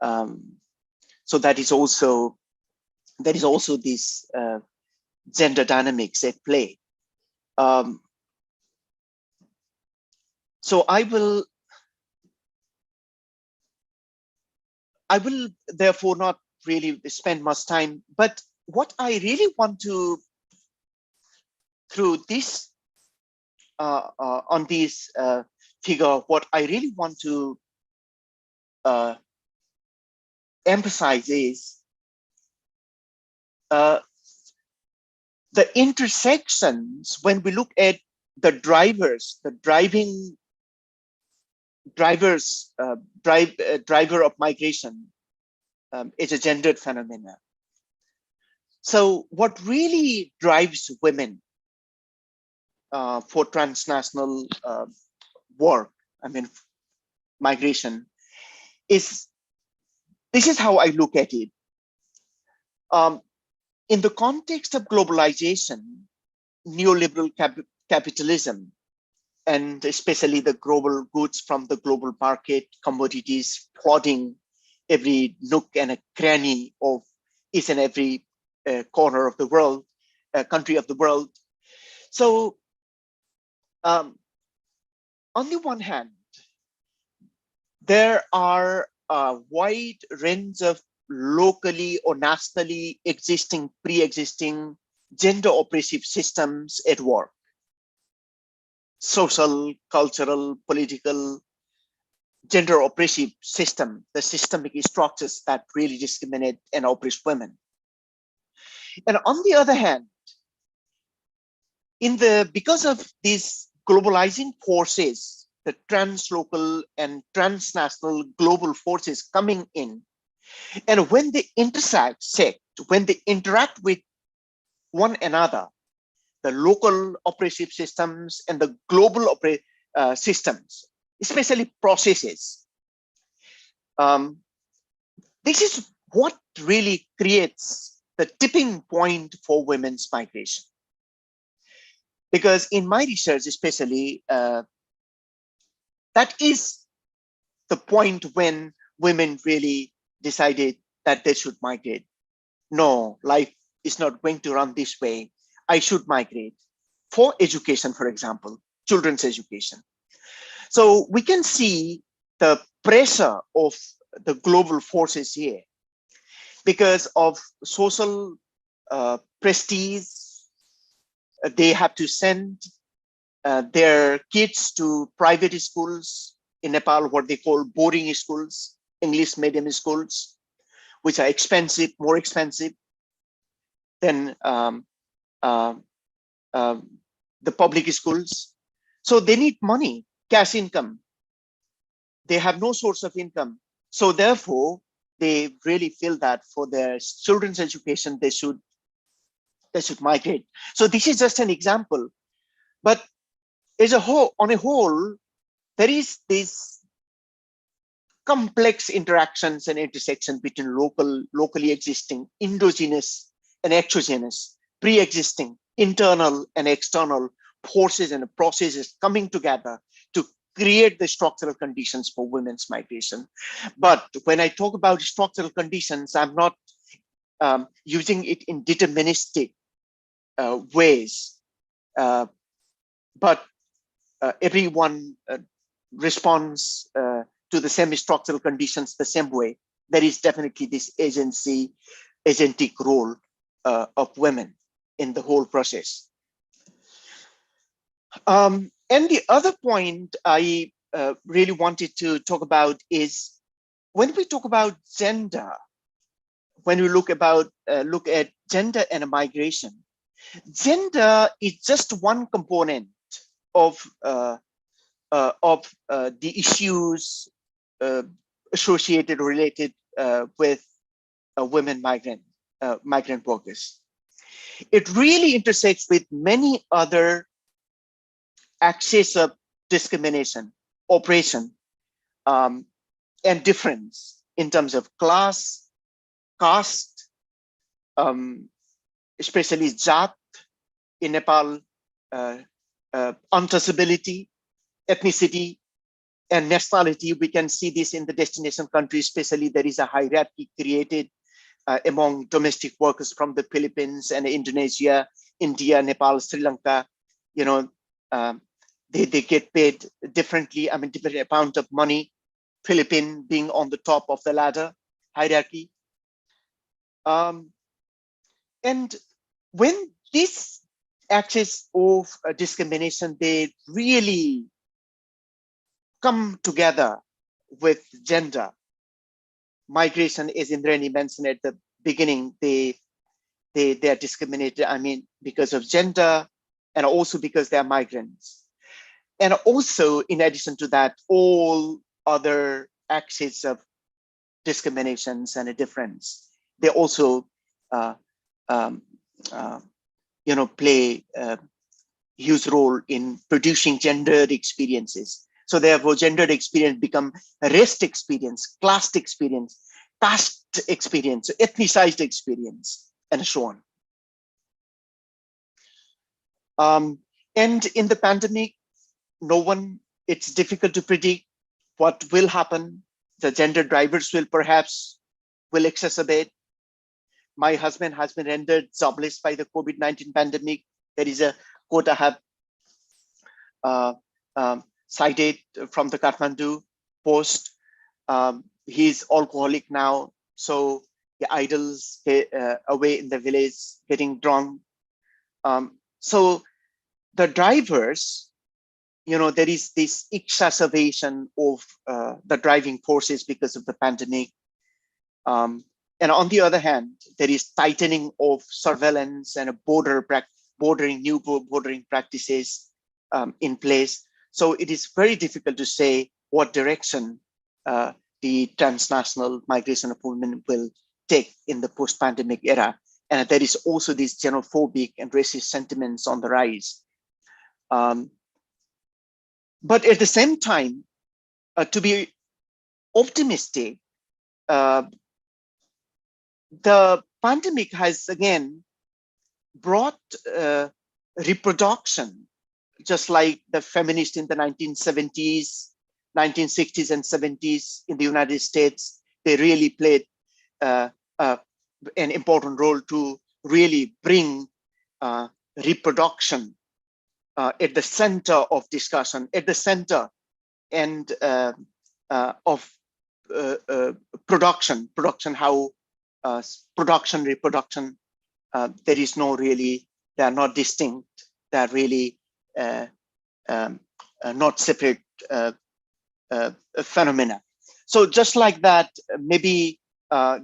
Speaker 2: So that is also this gender dynamics at play. So I will therefore not really spend much time, but what I really want to, through this on this figure, what I really want to emphasize is the intersections when we look at the drivers, the driver of migration is a gendered phenomena. So what really drives women for transnational work, I mean, migration, this is how I look at it. In the context of globalization, neoliberal capitalism, and especially the global goods from the global market, commodities flooding every nook and a cranny of each and every corner of the world, country of the world. So on the one hand, there are a wide range of locally or nationally pre-existing gender oppressive systems at work. Social, cultural, political, gender oppressive system, the systemic structures that really discriminate and oppress women. And on the other hand, because of these globalizing forces, the translocal and transnational global forces coming in, and when they when they interact with one another, the local oppressive systems and the global systems, especially processes, this is what really creates the tipping point for women's migration. Because in my research, especially, that is the point when women really decided that they should migrate. No, life is not going to run this way. I should migrate for education, for example, children's education. So we can see the pressure of the global forces here because of social prestige. They have to send their kids to private schools in Nepal, what they call boarding schools, English medium schools, which are expensive, more expensive than uh, the public schools. So they need money, cash income. They have no source of income. So therefore, they really feel that for their children's education, they should migrate. So this is just an example. But as a whole, on a whole, there is this complex interactions and intersections between locally existing, endogenous and exogenous, pre-existing, internal and external forces and processes coming together to create the structural conditions for women's migration. But when I talk about structural conditions, I'm not using it in deterministic ways, but everyone responds to the same structural conditions the same way. There is definitely this agentic role of women in the whole process. And the other point I really wanted to talk about is when we talk about gender, when we look at gender and migration, gender is just one component of the issues associated or related with women migrant workers. It really intersects with many other axes of discrimination, oppression, and difference in terms of class, caste, especially Jat in Nepal, untouchability, ethnicity, and nationality. We can see this in the destination countries, especially there is a hierarchy created among domestic workers from the Philippines and Indonesia, India, Nepal, Sri Lanka. You know, they get paid differently. I mean, different amount of money. Philippines being on the top of the ladder hierarchy. And when this axis of discrimination, they really come together with gender. Migration, as Indrani mentioned at the beginning, they are discriminated, I mean, because of gender and also because they are migrants. And also, in addition to that, all other axes of discriminations and a difference, they also play a huge role in producing gendered experiences. So therefore, gendered experience become a race experience, class experience, caste experience, ethnicized experience, and so on. And in the pandemic, it's difficult to predict what will happen. The gender drivers will exacerbate. My husband has been rendered jobless by the COVID-19 pandemic. There is a quote I have cited from the Kathmandu Post. He's alcoholic now, so he idles away in the village, getting drunk. So the drivers, there is this exacerbation of the driving forces because of the pandemic. And on the other hand, there is tightening of surveillance and new bordering practices in place. So it is very difficult to say what direction the transnational migration of women will take in the post-pandemic era. And there is also these xenophobic and racist sentiments on the rise. But at the same time, to be optimistic, the pandemic has again brought reproduction, just like the feminists in the 1970s, 1960s and 70s in the United States, they really played an important role to really bring reproduction at the center of discussion, at the center and of production, how production, reproduction, there is no really, they are not distinct, they are really not separate phenomena. So just like that, maybe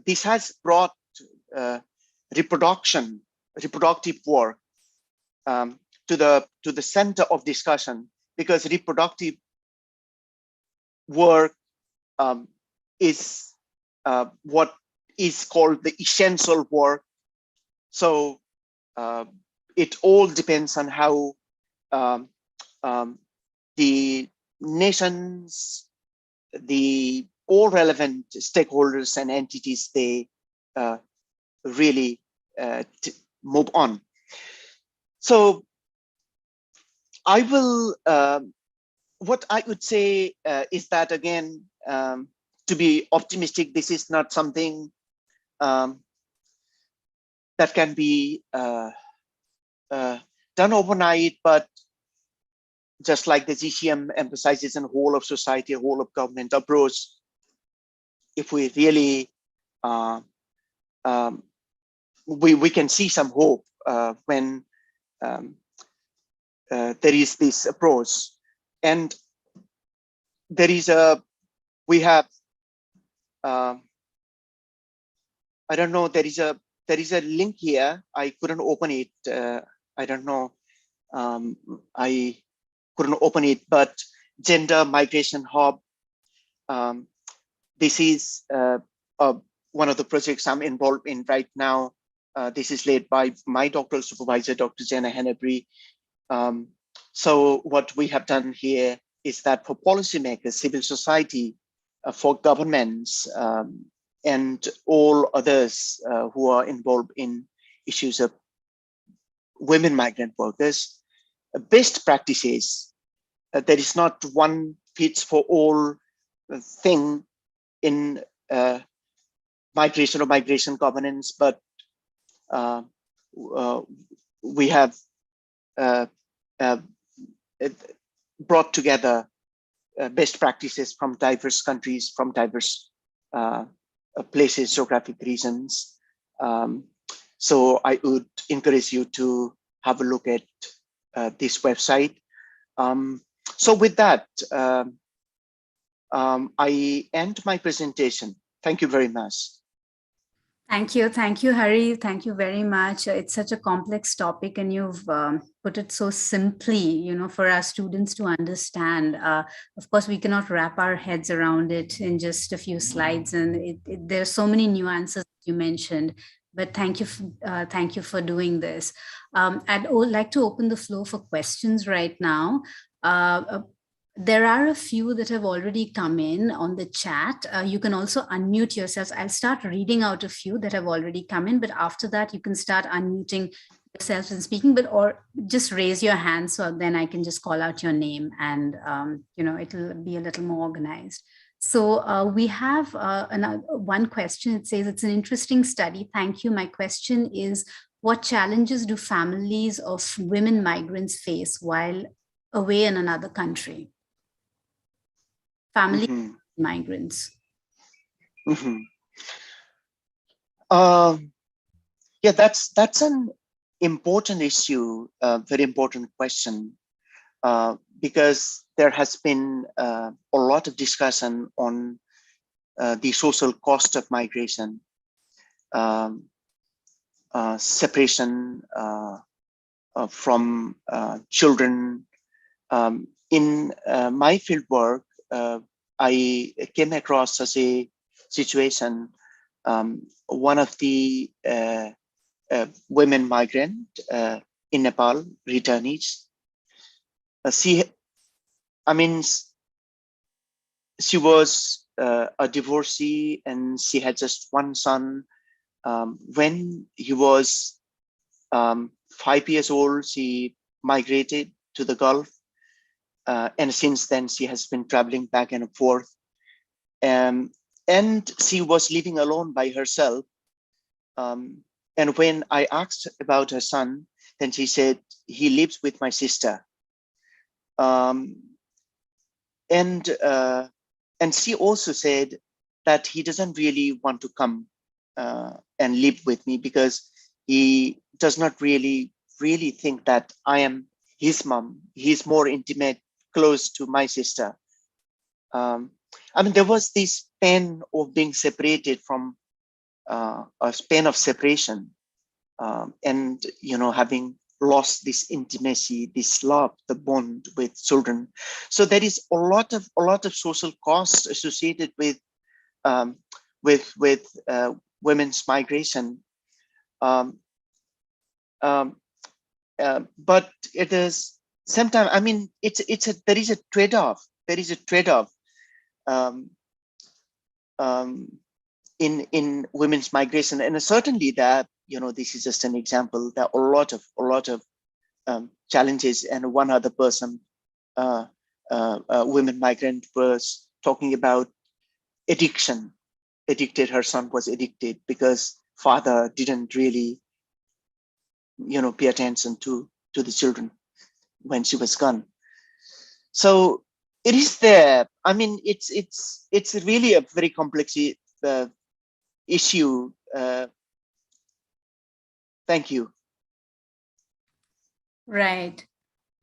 Speaker 2: this has brought reproductive work to the center of discussion, because reproductive work is what is called the essential work. So it all depends on how the nations, all relevant stakeholders and entities, they really move on. So I will, what I would say is that, again, to be optimistic, this is not something that can be done overnight, but just like the GCM emphasizes in whole of society, whole of government approach, if we really, we can see some hope when there is this approach. And there is we have, I don't know, there is a link here. I couldn't open it. I don't know. I couldn't open it, but Gender Migration Hub. This is one of the projects I'm involved in right now. This is led by my doctoral supervisor, Dr. Jenna Hennebury. So what we have done here is that for policymakers, civil society, for governments, and all others who are involved in issues of women migrant workers, best practices. There is not one fits for all thing in migration or migration governance, but we have brought together best practices from diverse countries, from diverse places, geographic regions. So I would encourage you to have a look at this website. So with that, I end my presentation. Thank you very much.
Speaker 1: Thank you, Hari. Thank you very much. It's such a complex topic, and you've put it so simply, for our students to understand. Of course, we cannot wrap our heads around it in just a few slides, and there are so many nuances you mentioned. But thank you for doing this. I'd like to open the floor for questions right now. There are a few that have already come in on the chat. You can also unmute yourselves. I'll start reading out a few that have already come in, but after that, you can start unmuting yourselves and speaking, or just raise your hand, so then I can just call out your name, and it'll be a little more organized. So we have one question. It says, it's an interesting study. Thank you. My question is, what challenges do families of women migrants face while away in another country? Family migrants.
Speaker 2: Yeah, that's an important issue, very important question, because there has been a lot of discussion on the social cost of migration, separation from children. In my field work, I came across such a situation. One of the women migrant in Nepal, returnees, she was a divorcee, and she had just one son. When he was 5 years old, she migrated to the Gulf. And since then, she has been traveling back and forth. And she was living alone by herself. And when I asked about her son, then she said, he lives with my sister. Um, and she also said that he doesn't really want to come and live with me because he does not really think that I am his mom. He's more intimate, close to my sister. I mean, there was this pain of being separated from a pain of separation, and having lost this intimacy, this love, the bond with children. So there is a lot of social costs associated with women's migration. Um, um, but it is sometimes, I mean, there is a trade-off. There is a trade-off um, in women's migration, and certainly that this is just an example. There are a lot of challenges, and one other person, women migrant, was talking about addiction. Her son was addicted because father didn't really pay attention to the children when she was gone. So it is there. I mean, it's really a very complex issue. Thank you.
Speaker 1: Right.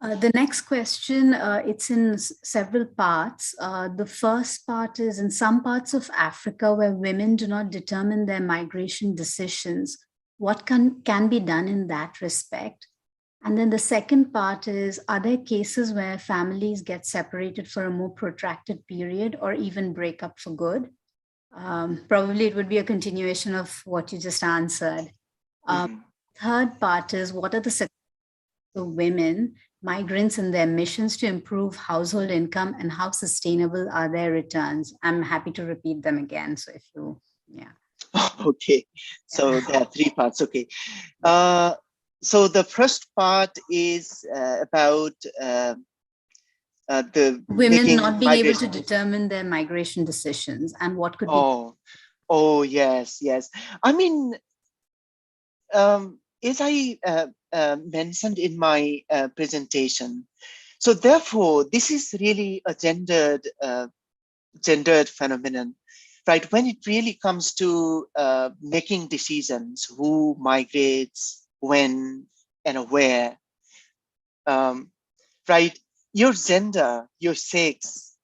Speaker 1: The next question, it's in several parts. The first part is, in some parts of Africa where women do not determine their migration decisions, what can be done in that respect? And then the second part is, are there cases where families get separated for a more protracted period or even break up for good? Probably it would be a continuation of what you just answered. Third part is, what are the success of women migrants and their missions to improve household income, and how sustainable are their returns? I'm happy to repeat them again. So if you, yeah.
Speaker 2: Okay, so there are three parts. Okay. So the first part is about the
Speaker 1: Women not being able to
Speaker 2: migration.
Speaker 1: determine their migration decisions, and what could be.
Speaker 2: Oh, yes. I mean, as I mentioned in my presentation, so therefore, this is really a gendered phenomenon, right? When it really comes to making decisions, who migrates, when, and where, right? Your gender, your sex,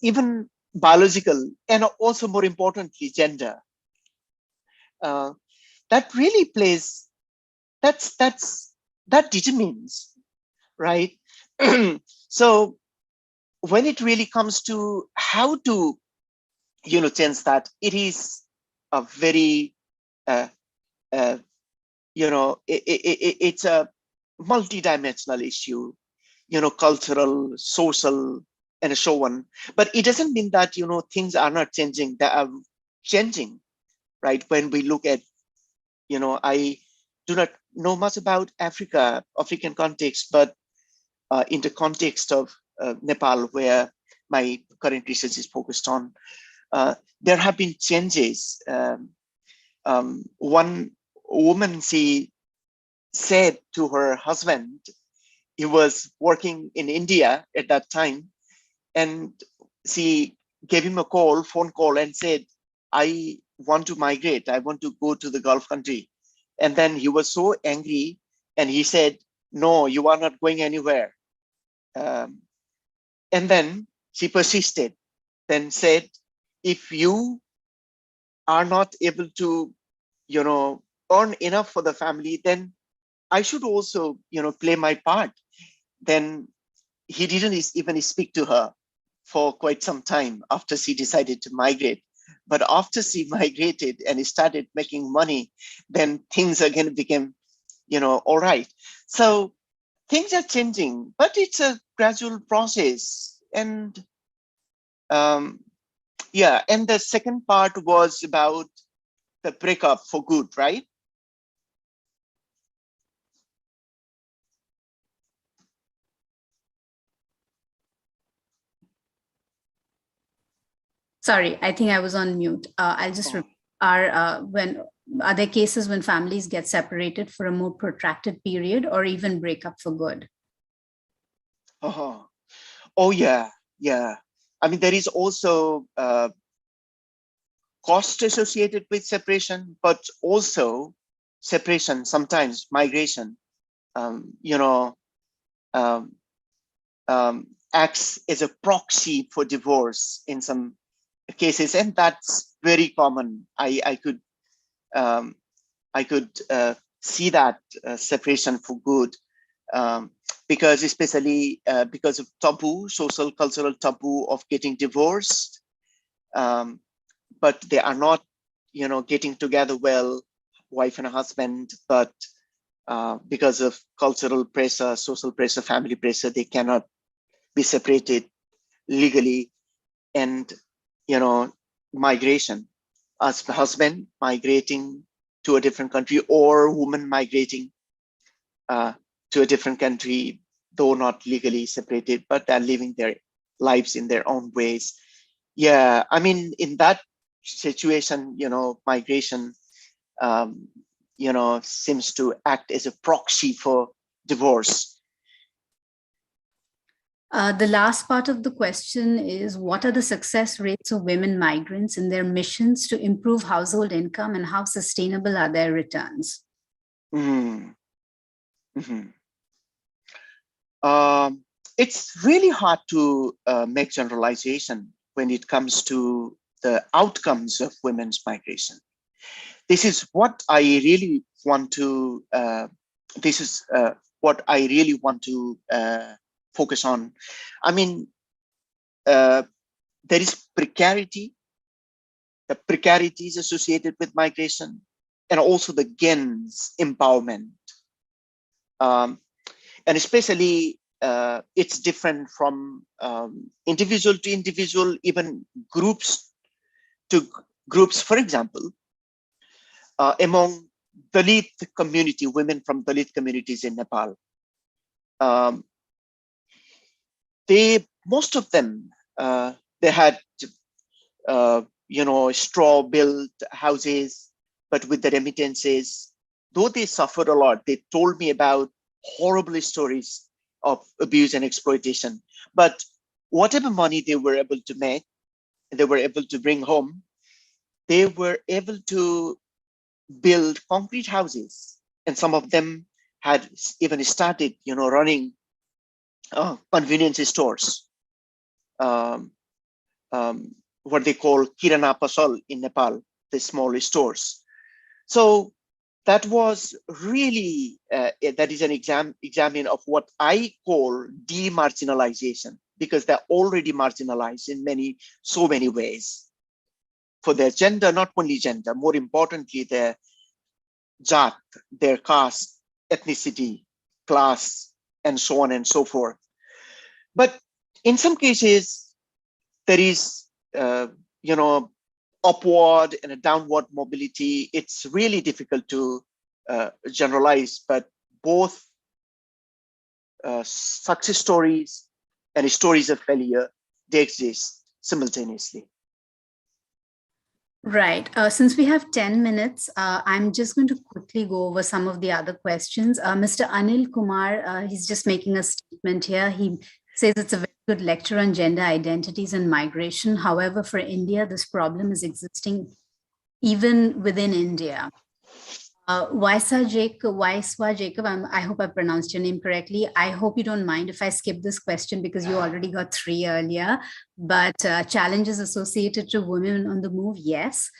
Speaker 2: even biological, and also more importantly, gender. That really plays. That determines, right? So when it really comes to how to change that, it is a very it's a multi-dimensional issue, cultural, social, and so on. But it doesn't mean that things are not changing. They are changing, right? When we look at, I do not know much about African context, but in the context of Nepal, where my current research is focused on, there have been changes. One woman, she said to her husband, he was working in India at that time, and she gave him a phone call, and said, I want to migrate. I want to go to the Gulf country. And then he was so angry, and he said, no, you are not going anywhere. And then she persisted, then said, if you are not able to, earn enough for the family, then I should also, play my part. Then he didn't even speak to her for quite some time after she decided to migrate. But after she migrated and started making money, then things again became, all right. So things are changing, but it's a gradual process. And yeah, and the second part was about the breakup for good, right?
Speaker 1: Sorry, I think I was on mute. I'll just are there cases when families get separated for a more protracted period or even break up for good?
Speaker 2: Oh yeah. I mean, there is also cost associated with separation, but also separation, sometimes migration, you know, um, acts as a proxy for divorce in some cases, and that's very common. I could see that separation for good, because especially because of taboo, social cultural taboo of getting divorced, but they are not, getting together well, wife and husband, but because of cultural pressure, social pressure, family pressure, they cannot be separated legally. And migration, as the husband migrating to a different country or woman migrating to a different country, though not legally separated, but they're living their lives in their own ways. Yeah, I mean, in that situation, migration, seems to act as a proxy for divorce.
Speaker 1: The last part of the question is, what are the success rates of women migrants in their missions to improve household income, and how sustainable are their returns?
Speaker 2: It's really hard to make generalization when it comes to the outcomes of women's migration. This is what I really want to. Focus on. I mean, there is precarity. The precarities associated with migration, and also the gains empowerment. And especially, it's different from individual to individual, even groups to groups. For example, among Dalit community, women from Dalit communities in Nepal, most of them, they had, straw built houses, but with the remittances, though they suffered a lot, they told me about horrible stories of abuse and exploitation. But whatever money they were able to make, they were able to bring home, they were able to build concrete houses. And some of them had even started, running convenience stores, what they call Kirana Pasal in Nepal, the small stores. So that was really, that is an examine of what I call demarginalization, because they're already marginalized in so many ways. For their gender, not only gender, more importantly, their jat, their caste, ethnicity, class, and so on and so forth. But in some cases, there is, upward and a downward mobility. It's really difficult to generalize, but both success stories and stories of failure, they exist simultaneously.
Speaker 1: Right. Since we have 10 minutes, I'm just going to quickly go over some of the other questions. Mr. Anil Kumar, he's just making a statement here. He says it's a very good lecture on gender identities and migration. However, for India, this problem is existing even within India. Waiswa Jacob, I hope I pronounced your name correctly. I hope you don't mind if I skip this question because you already got 3 earlier. But challenges associated to women on the move, yes.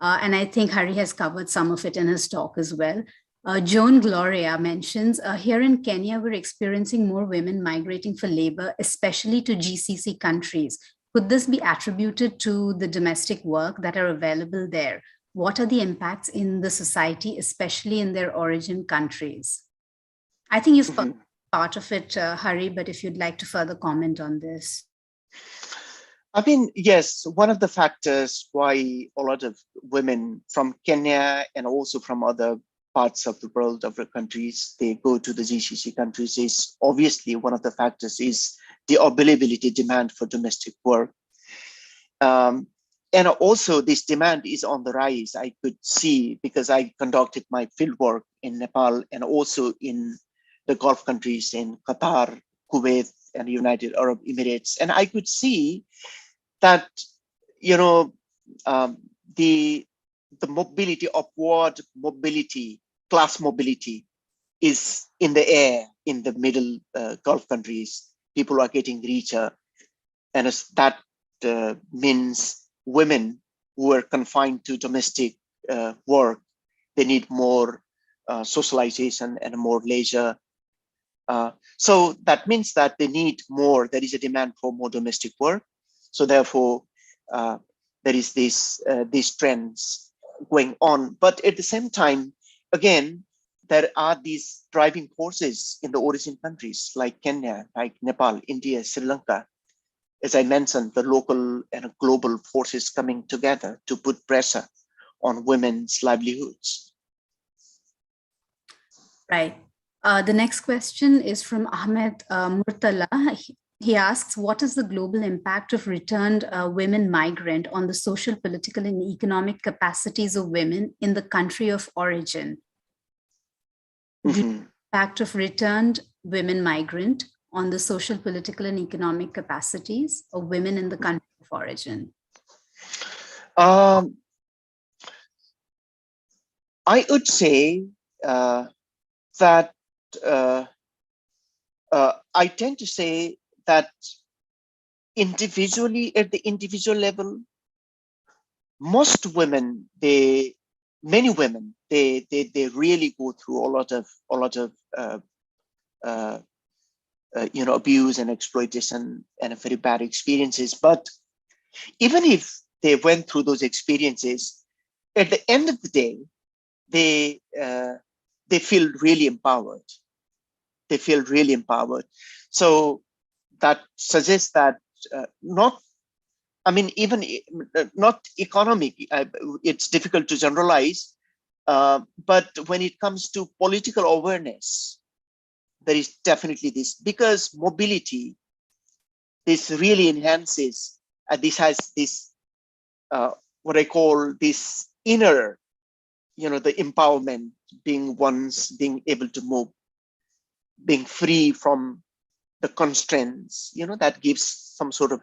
Speaker 1: And I think Hari has covered some of it in his talk as well. Joan Gloria mentions, here in Kenya, we're experiencing more women migrating for labor, especially to GCC countries. Could this be attributed to the domestic work that are available there? What are the impacts in the society, especially in their origin countries? I think you've part of it, Hari, but if you'd like to further comment on this.
Speaker 2: I mean, yes, one of the factors why a lot of women from Kenya and also from other parts of the world, of the countries, they go to the GCC countries is obviously one of the factors is the availability demand for domestic work. And also this demand is on the rise. I could see, because I conducted my fieldwork in Nepal and also in the Gulf countries in Qatar, Kuwait, and United Arab Emirates. And I could see that, you know, um, the mobility, upward mobility, class mobility is in the air in the middle Gulf countries. People are getting richer, and that means women who are confined to domestic work, they need more socialization and more leisure. So that means that they need more, there is a demand for more domestic work. So therefore, there is these trends going on. But at the same time, again, there are these driving forces in the origin countries like Kenya, like Nepal, India, Sri Lanka. As I mentioned, the local and global forces coming together to put pressure on women's livelihoods.
Speaker 1: Right. The next question is from Ahmed Murtala. He asks, what is the global impact of returned women migrant on the social, political, and economic capacities of women in the country of origin? The impact of returned women migrant on the social, political, and economic capacities of women in the country of origin?
Speaker 2: I would say that I tend to say that individually, at the individual level, most women, many women, they really go through a lot of abuse and exploitation and very bad experiences. But even if they went through those experiences, at the end of the day, they feel really empowered. They feel really empowered. So that suggests that even not economic, it's difficult to generalize, but when it comes to political awareness, there is definitely this, because mobility, this really enhances, this has this, what I call this inner, the empowerment, being able to move, being free from the constraints, that gives some sort of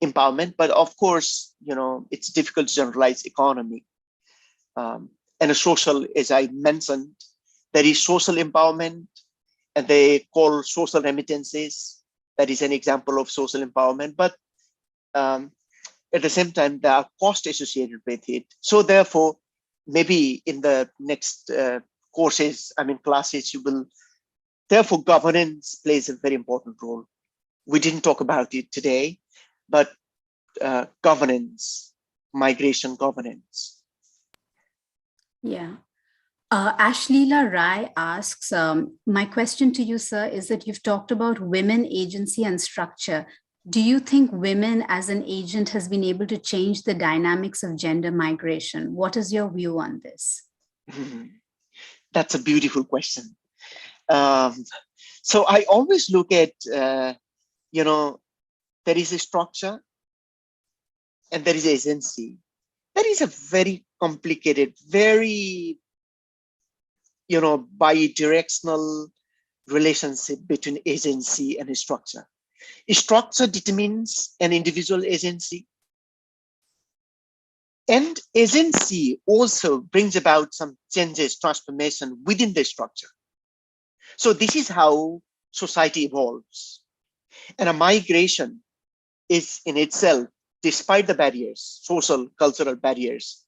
Speaker 2: empowerment. But of course, it's difficult to generalize economy. And a social, as I mentioned, there is social empowerment, and they call social remittances. That is an example of social empowerment. But at the same time, there are costs associated with it. So therefore, maybe in the next classes, you will, therefore, governance plays a very important role. We didn't talk about it today, but governance, migration governance.
Speaker 1: Yeah. Ashleela Rai asks, my question to you, sir, is that you've talked about women agency and structure. Do you think women as an agent has been able to change the dynamics of gender migration? What is your view on this?
Speaker 2: That's a beautiful question. So I always look at, there is a structure and there is agency. That is a very complicated, very, bi-directional relationship between agency and a structure. A structure determines an individual agency, and agency also brings about some changes, transformation within the structure. So this is how society evolves. And a migration is in itself, despite the barriers, social, cultural barriers,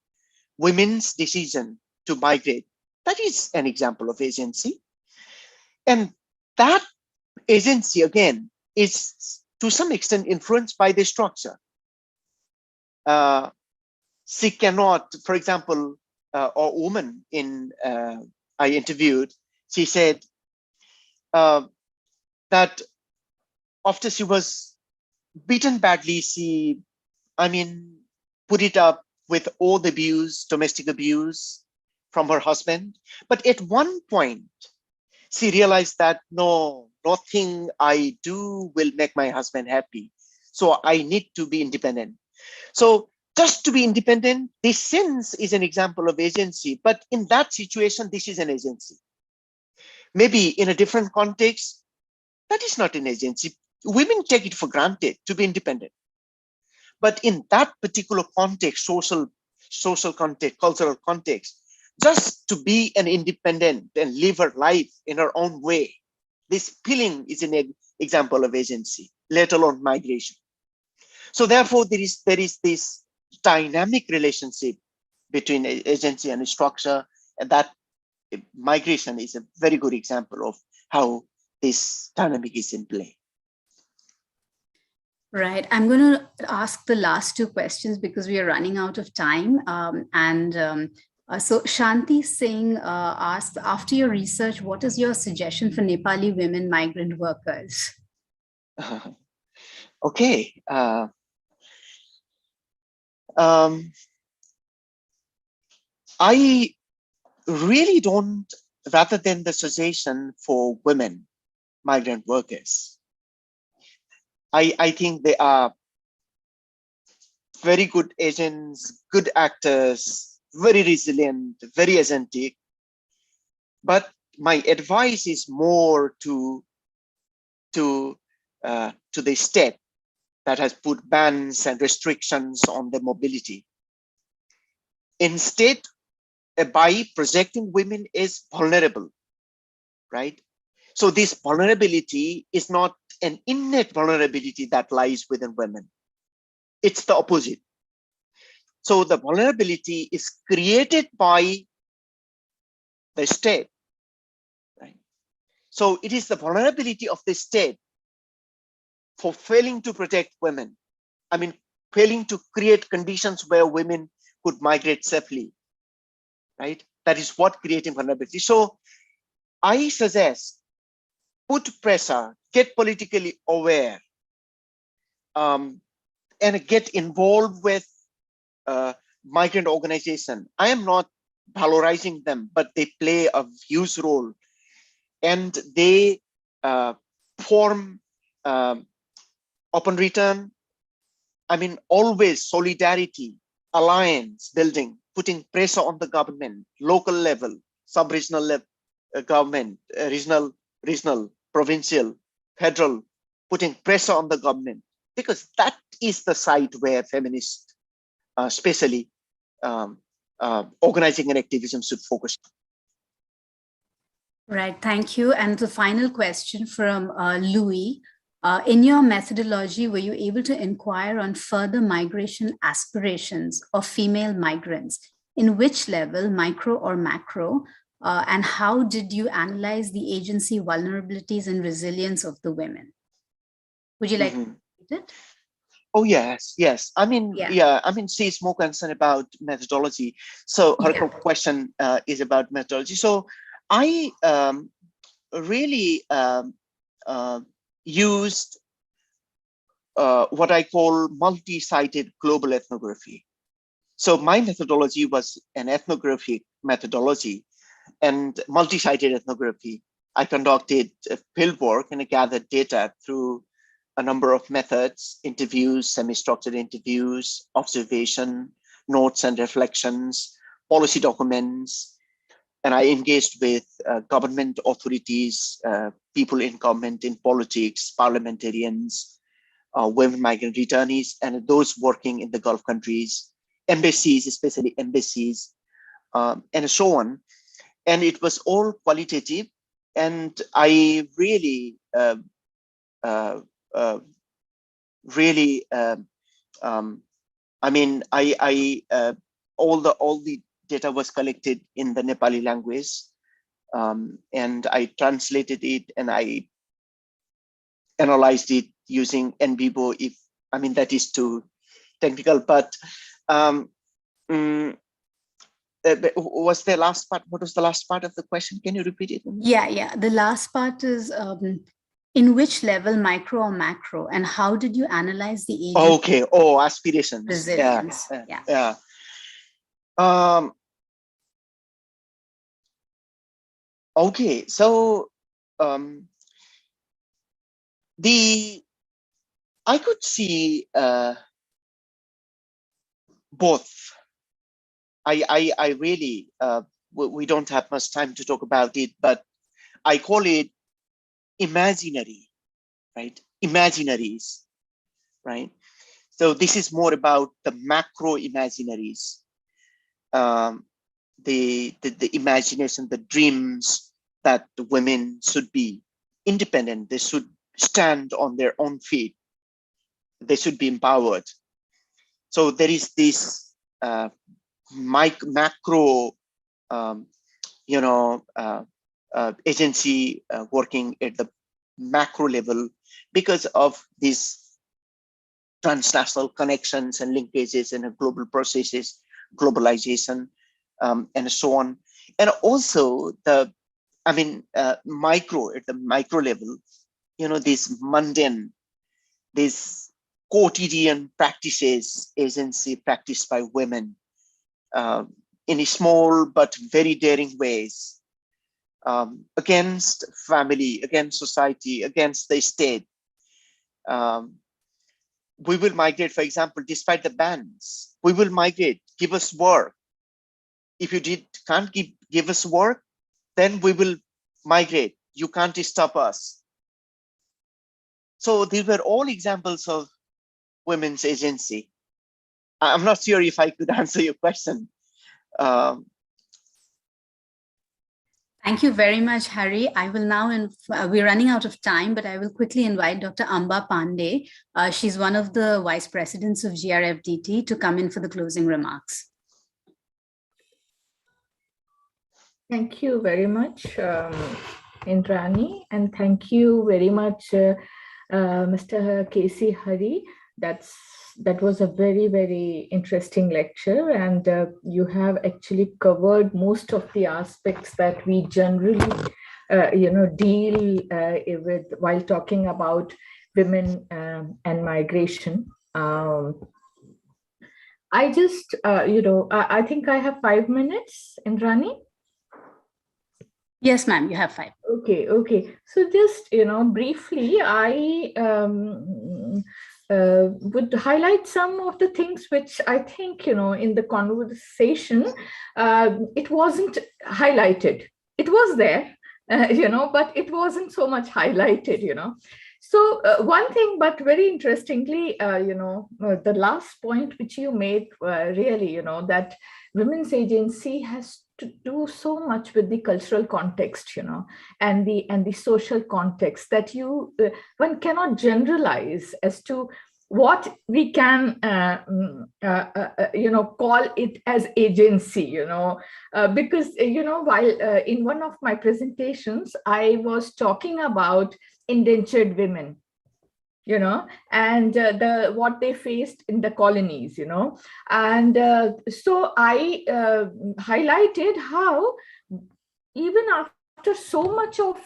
Speaker 2: women's decision to migrate, that is an example of agency. And that agency, again, is to some extent influenced by the structure. She cannot, for example, a woman I interviewed, she said that after she was beaten badly, she, put it up with all the abuse, domestic abuse from her husband. But at one point, she realized that no, nothing I do will make my husband happy. So I need to be independent. So just to be independent. This sense is an example of agency, but in that situation, this is an agency. Maybe in a different context, that is not an agency. Women take it for granted to be independent. But in that particular context, social context, cultural context, just to be an independent and live her life in her own way, this feeling is an example of agency, let alone migration. So therefore, there is this dynamic relationship between agency and structure, and that migration is a very good example of how this dynamic is in play.
Speaker 1: Right. I'm going to ask the last two questions because we are running out of time. So Shanti Singh asked, after your research, what is your suggestion for Nepali women migrant workers?
Speaker 2: Okay. I really don't, rather than the suggestion for women migrant workers, I think they are very good agents, good actors, very resilient, very agentic. But my advice is more to the state that has put bans and restrictions on their mobility. Instead, by projecting women as vulnerable, right? So this vulnerability is not an innate vulnerability that lies within women. It's the opposite. So the vulnerability is created by the state, right? So it is the vulnerability of the state for failing to protect women. I mean, failing to create conditions where women could migrate safely, right? That is what creating vulnerability. So I suggest put pressure, get politically aware, and get involved with migrant organization. I am not valorizing them, but they play a huge role, and they form open return. I mean, always solidarity, alliance building, putting pressure on the government, local level, sub-regional level, government, regional, provincial, federal, putting pressure on the government, because that is the site where feminists, especially organizing and activism, should focus.
Speaker 1: Right, thank you. And the final question from Louis. In your methodology, were you able to inquire on further migration aspirations of female migrants? In which level, micro or macro? And how did you analyze the agency vulnerabilities and resilience of the women? Would you like to repeat it?
Speaker 2: Oh, yes. I mean, I mean, she's more concerned about methodology. So her question is about methodology. So I really used what I call multi-sited global ethnography. So my methodology was an ethnographic methodology and multi-sited ethnography. I conducted field work and I gathered data through a number of methods: interviews, semi-structured interviews, observation, notes and reflections, policy documents. And I engaged with government authorities, people in government, in politics, parliamentarians, women migrant returnees, and those working in the Gulf countries, embassies, especially embassies, and so on. And it was all qualitative. And I really, I mean, all the data was collected in the Nepali language, and I translated it and I analyzed it using NVivo. If I mean that is too technical, but was the last part? What was the last part of the question? Can you repeat it?
Speaker 1: Yeah. The last part is in which level, micro or macro, and how did you analyze the agency?
Speaker 2: Okay. Oh, aspirations.
Speaker 1: Resilience.
Speaker 2: Yeah. Okay. So I could see both. I really, we don't have much time to talk about it, but I call it imaginary, right? Imaginaries, right? So this is more about the macro imaginaries, the imagination, the dreams that the women should be independent. They should stand on their own feet. They should be empowered. So there is this macro, you know, agency working at the macro level because of these transnational connections and linkages and global processes, globalization, and so on. And also the, I mean, micro, at the micro level, you know, these mundane, these quotidian practices, agency practiced by women in small but very daring ways, against family, against society, against the state. We will migrate, for example, despite the bans. We will migrate, give us work. If you can't give us work, then we will migrate. You can't stop us. So these were all examples of women's agency. I'm not sure if I could answer your question.
Speaker 1: Thank you very much, Harry. I will now, we're running out of time, but I will quickly invite Dr. Amba Pandey. She's one of the vice presidents of GRFDT to come in for the closing remarks.
Speaker 3: Thank you very much, Indrani, and thank you very much, Mr. K.C. Hari. That was a very, very interesting lecture, and you have actually covered most of the aspects that we generally, deal with while talking about women and migration. I just, I think I have 5 minutes, Indrani.
Speaker 1: Yes, ma'am, you have 5.
Speaker 3: Okay. So just, briefly, I would highlight some of the things which I think, in the conversation, it wasn't highlighted. It was there, but it wasn't so much highlighted, So one thing, but very interestingly, the last point which you made, really, that women's agency has to do so much with the cultural context, and the social context that one cannot generalize as to what we can, call it as agency, because, while in one of my presentations, I was talking about indentured women, and what they faced in the colonies, and so I highlighted how even after so much of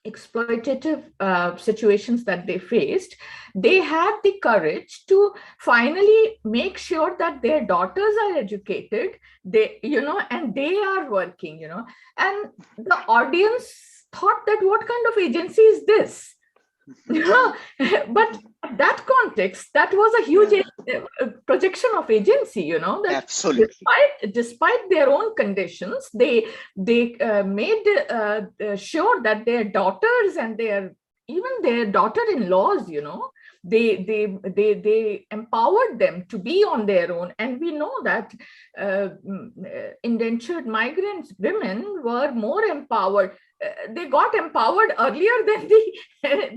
Speaker 3: exploitative situations that they faced, they had the courage to finally make sure that their daughters are educated, and they are working, and the audience thought that what kind of agency is this? But that context, that was a huge projection of agency, that
Speaker 2: Absolutely.
Speaker 3: despite their own conditions, they made sure that their daughters and even their daughter-in-laws, they empowered them to be on their own. And we know that indentured migrants women were more empowered. They got empowered earlier than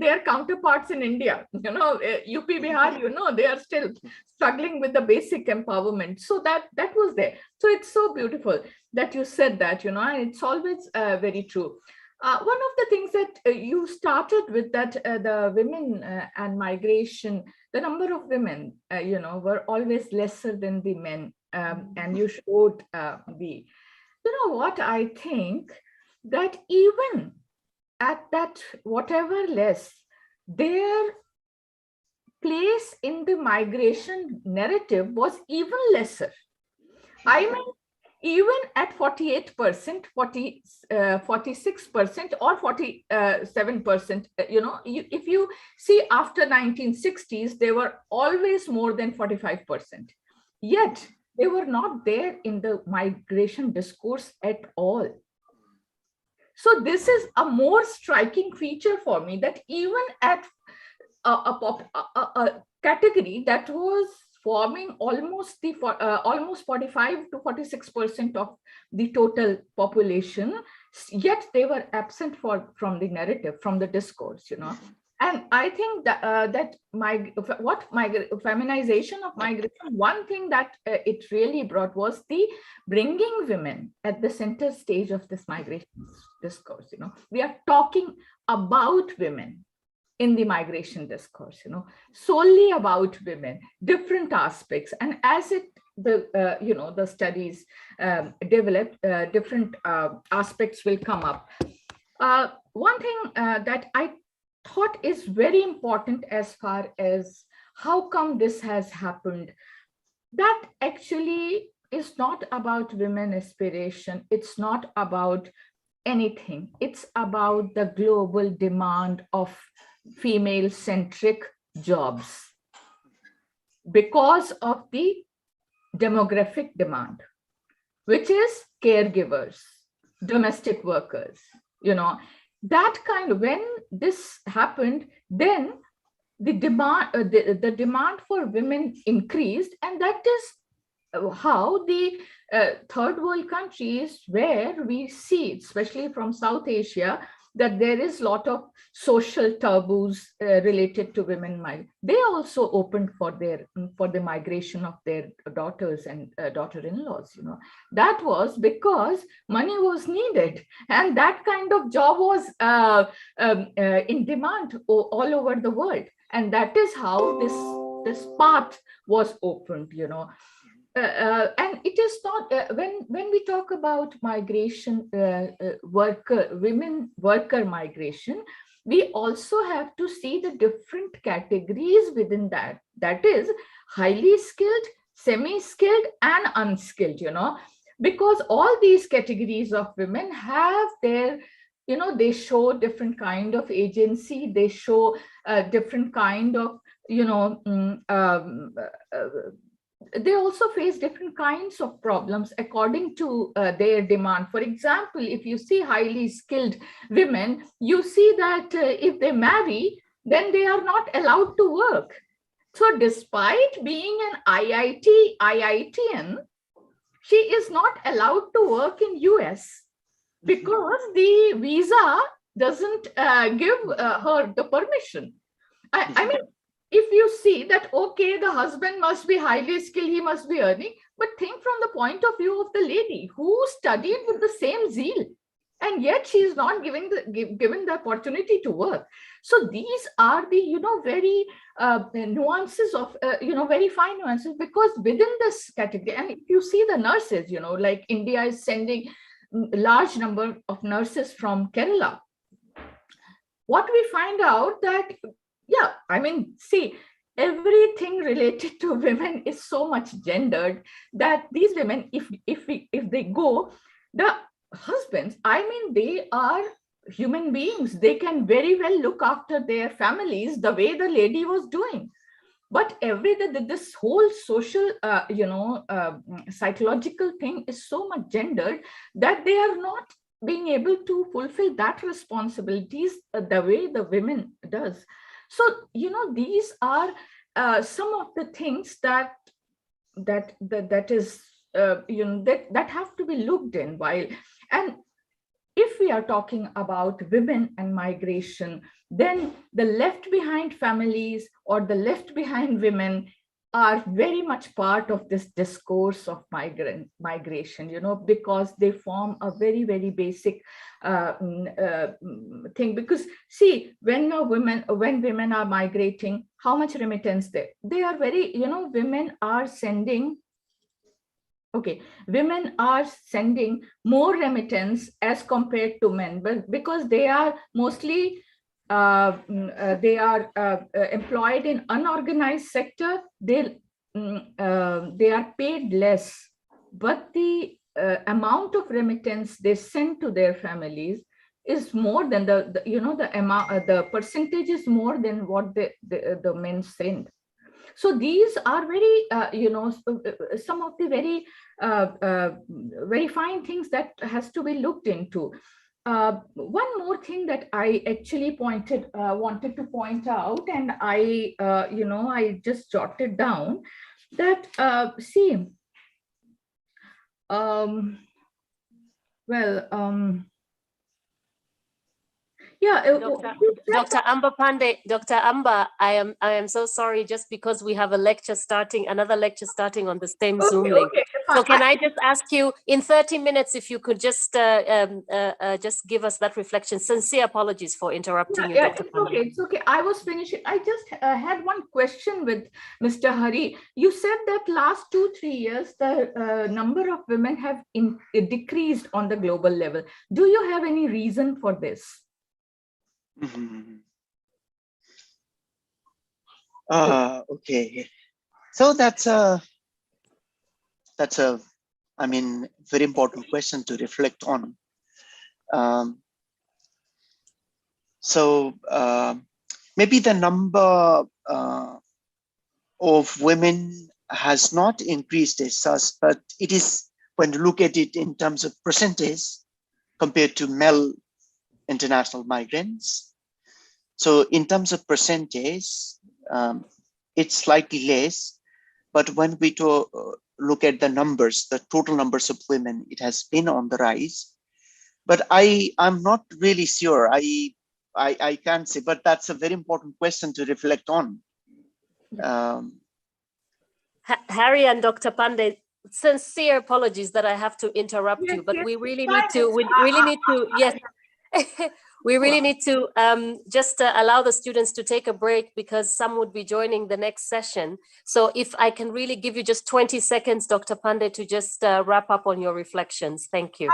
Speaker 3: their counterparts in India. UP, Bihar, they are still struggling with the basic empowerment. So that was there. So it's so beautiful that you said that, and it's always very true. One of the things that you started with, that the women and migration, the number of women, were always lesser than the men. And you showed what I think, that even at that whatever less, their place in the migration narrative was even lesser. I mean, even at 48%, 46% or 47%, if you see after 1960s, they were always more than 45%. Yet they were not there in the migration discourse at all. So this is a more striking feature for me, that even at a category that was forming almost 45 to 46% of the total population, yet they were absent from the narrative, from the discourse, And I think that feminization of migration, one thing that it really brought was the bringing women at the center stage of this migration discourse. We are talking about women in the migration discourse, solely about women, different aspects, and as the studies develop, different aspects will come up. One thing that I thought is very important as far as how come this has happened, that actually is not about women aspiration. It's not about anything. It's about the global demand of female-centric jobs because of the demographic demand, which is caregivers, domestic workers, that kind of, when this happened, then the demand, the demand for women increased, and that is how the third world countries, where we see, especially from South Asia, that there is a lot of social taboos related to women. They also opened for the migration of their daughters and daughter-in-laws. That was because money was needed, and that kind of job was in demand all over the world, and that is how this path was opened. And it is not, when we talk about migration, women worker migration, we also have to see the different categories within that. That is highly skilled, semi-skilled, and unskilled, because all these categories of women have their, they show different kind of agency, they show different kind of, they also face different kinds of problems according to their demand. For example, if you see highly skilled women, you see that if they marry, then they are not allowed to work. So despite being an IITian, she is not allowed to work in US because the visa doesn't give her the permission. I mean, if you see that, okay, the husband must be highly skilled, he must be earning, but think from the point of view of the lady who studied with the same zeal, and yet she is not given the opportunity to work. So these are the, very nuances of, very fine nuances, because within this category, and if you see the nurses, like India is sending large number of nurses from Kerala. What we find out that, yeah, I mean, see, everything related to women is so much gendered that these women, if they go, the husbands, I mean, they are human beings. They can very well look after their families the way the lady was doing. But this whole social, psychological thing is so much gendered that they are not being able to fulfill that responsibilities the way the women does. So, these are some of the things that is, that have to be looked in while. And if we are talking about women and migration, then the left behind families or the left behind women are very much part of this discourse of migration, because they form a very, very basic thing. Because see, when women are migrating, how much remittance they are very, women are sending. Okay, women are sending more remittance as compared to men, but because they are mostly employed in unorganized sector, they are paid less, but the amount of remittance they send to their families is more than the amount, the percentage is more than what the men send. So these are very, some of the very fine things that has to be looked into. One more thing that I actually wanted to point out, and I just jotted down that,
Speaker 4: Dr. Amba Pandey, Dr. Amba, I am so sorry, just because we have another lecture starting on the same Zoom link.
Speaker 3: Okay,
Speaker 4: so can I just ask you in 30 minutes if you could just give us that reflection? Sincere apologies for interrupting you, Dr. Pandey.
Speaker 3: It's okay. I was finishing. I just had one question with Mr. Hari. You said that last 2-3 years, the number of women have decreased on the global level. Do you have any reason for this?
Speaker 2: Okay, so that's a very important question to reflect on. Maybe the number of women has not increased as such, but it is, when you look at it in terms of percentage compared to male international migrants. So in terms of percentage, it's slightly less, but when we look at the numbers, the total numbers of women, it has been on the rise. But I'm not really sure. I can't say, but that's a very important question to reflect on.
Speaker 4: Harry and Dr. Pandey, sincere apologies that I have to interrupt you, but we really need to, yes. We really need to just allow the students to take a break, because some would be joining the next session. So if I can really give you just 20 seconds, Dr. Pandey, to just wrap up on your reflections. Thank you.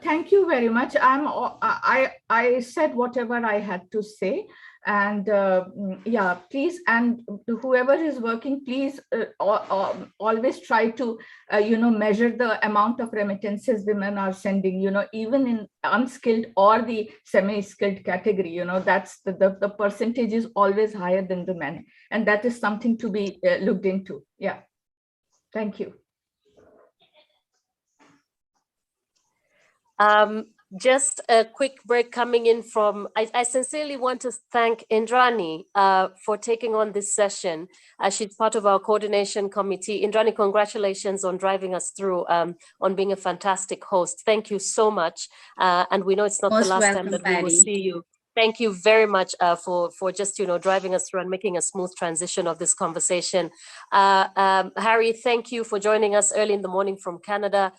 Speaker 3: Thank you very much. I said whatever I had to say. And yeah, please, and whoever is working, please always try to measure the amount of remittances women are sending, even in unskilled or the semi-skilled category. That's the percentage is always higher than the men, and that is something to be looked into. Yeah, thank you.
Speaker 4: Just a quick break coming in from, I sincerely want to thank Indrani for taking on this session. She's part of our coordination committee. Indrani, congratulations on driving us through, on being a fantastic host. Thank you so much. And we know it's not the last time that we will see you. Thank you very much for just, driving us through and making a smooth transition of this conversation. Harry, thank you for joining us early in the morning from Canada.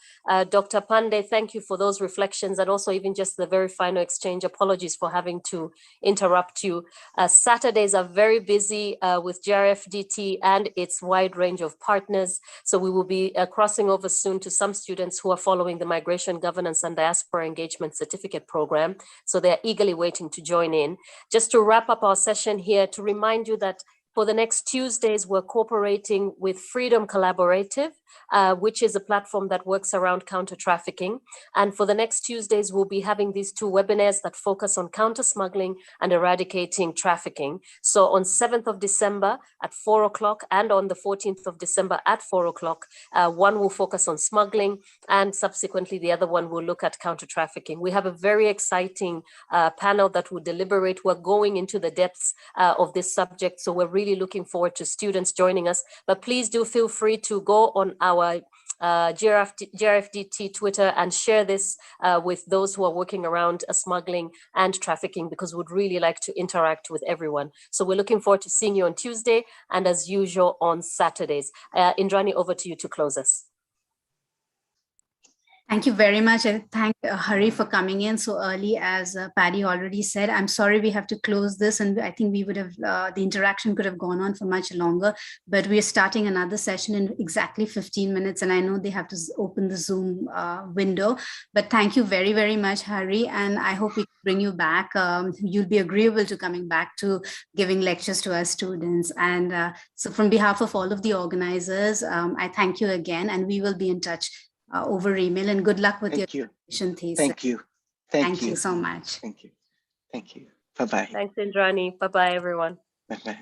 Speaker 4: Dr. Pandey, thank you for those reflections, and also even just the very final exchange. Apologies for having to interrupt you. Saturdays are very busy with GRFDT and its wide range of partners. So we will be crossing over soon to some students who are following the Migration Governance and Diaspora Engagement Certificate Program. So they're eagerly waiting to join in. Just to wrap up our session here, to remind you that for the next Tuesdays, we're cooperating with Freedom Collaborative, which is a platform that works around counter-trafficking. And for the next Tuesdays, we'll be having these 2 webinars that focus on counter-smuggling and eradicating trafficking. So on 7th of December at 4 o'clock and on the 14th of December at 4 o'clock, one will focus on smuggling, and subsequently the other one will look at counter-trafficking. We have a very exciting panel that will deliberate. We're going into the depths of this subject, so we're really looking forward to students joining us. But please do feel free to go on our GRFDT Twitter and share this with those who are working around smuggling and trafficking, because we'd really like to interact with everyone. So we're looking forward to seeing you on Tuesday, and as usual on Saturdays. Indrani, over to you to close us.
Speaker 1: Thank you very much. I thank Hari for coming in so early. As Paddy already said, I'm sorry we have to close this, and I think we would have, the interaction could have gone on for much longer, but we are starting another session in exactly 15 minutes, and I know they have to open the Zoom window, but thank you very, very much, Hari, and I hope we can bring you back. You'll be agreeable to coming back to giving lectures to our students. And so from behalf of all of the organizers, I thank you again, and we will be in touch over email, and good luck with
Speaker 2: Thank
Speaker 1: your
Speaker 2: you.
Speaker 1: dissertation thesis.
Speaker 2: Thank you.
Speaker 1: Thank you so much.
Speaker 2: Thank you. Thank you. Bye-bye.
Speaker 4: Thanks, Indrani. Bye-bye, everyone.
Speaker 2: Bye-bye.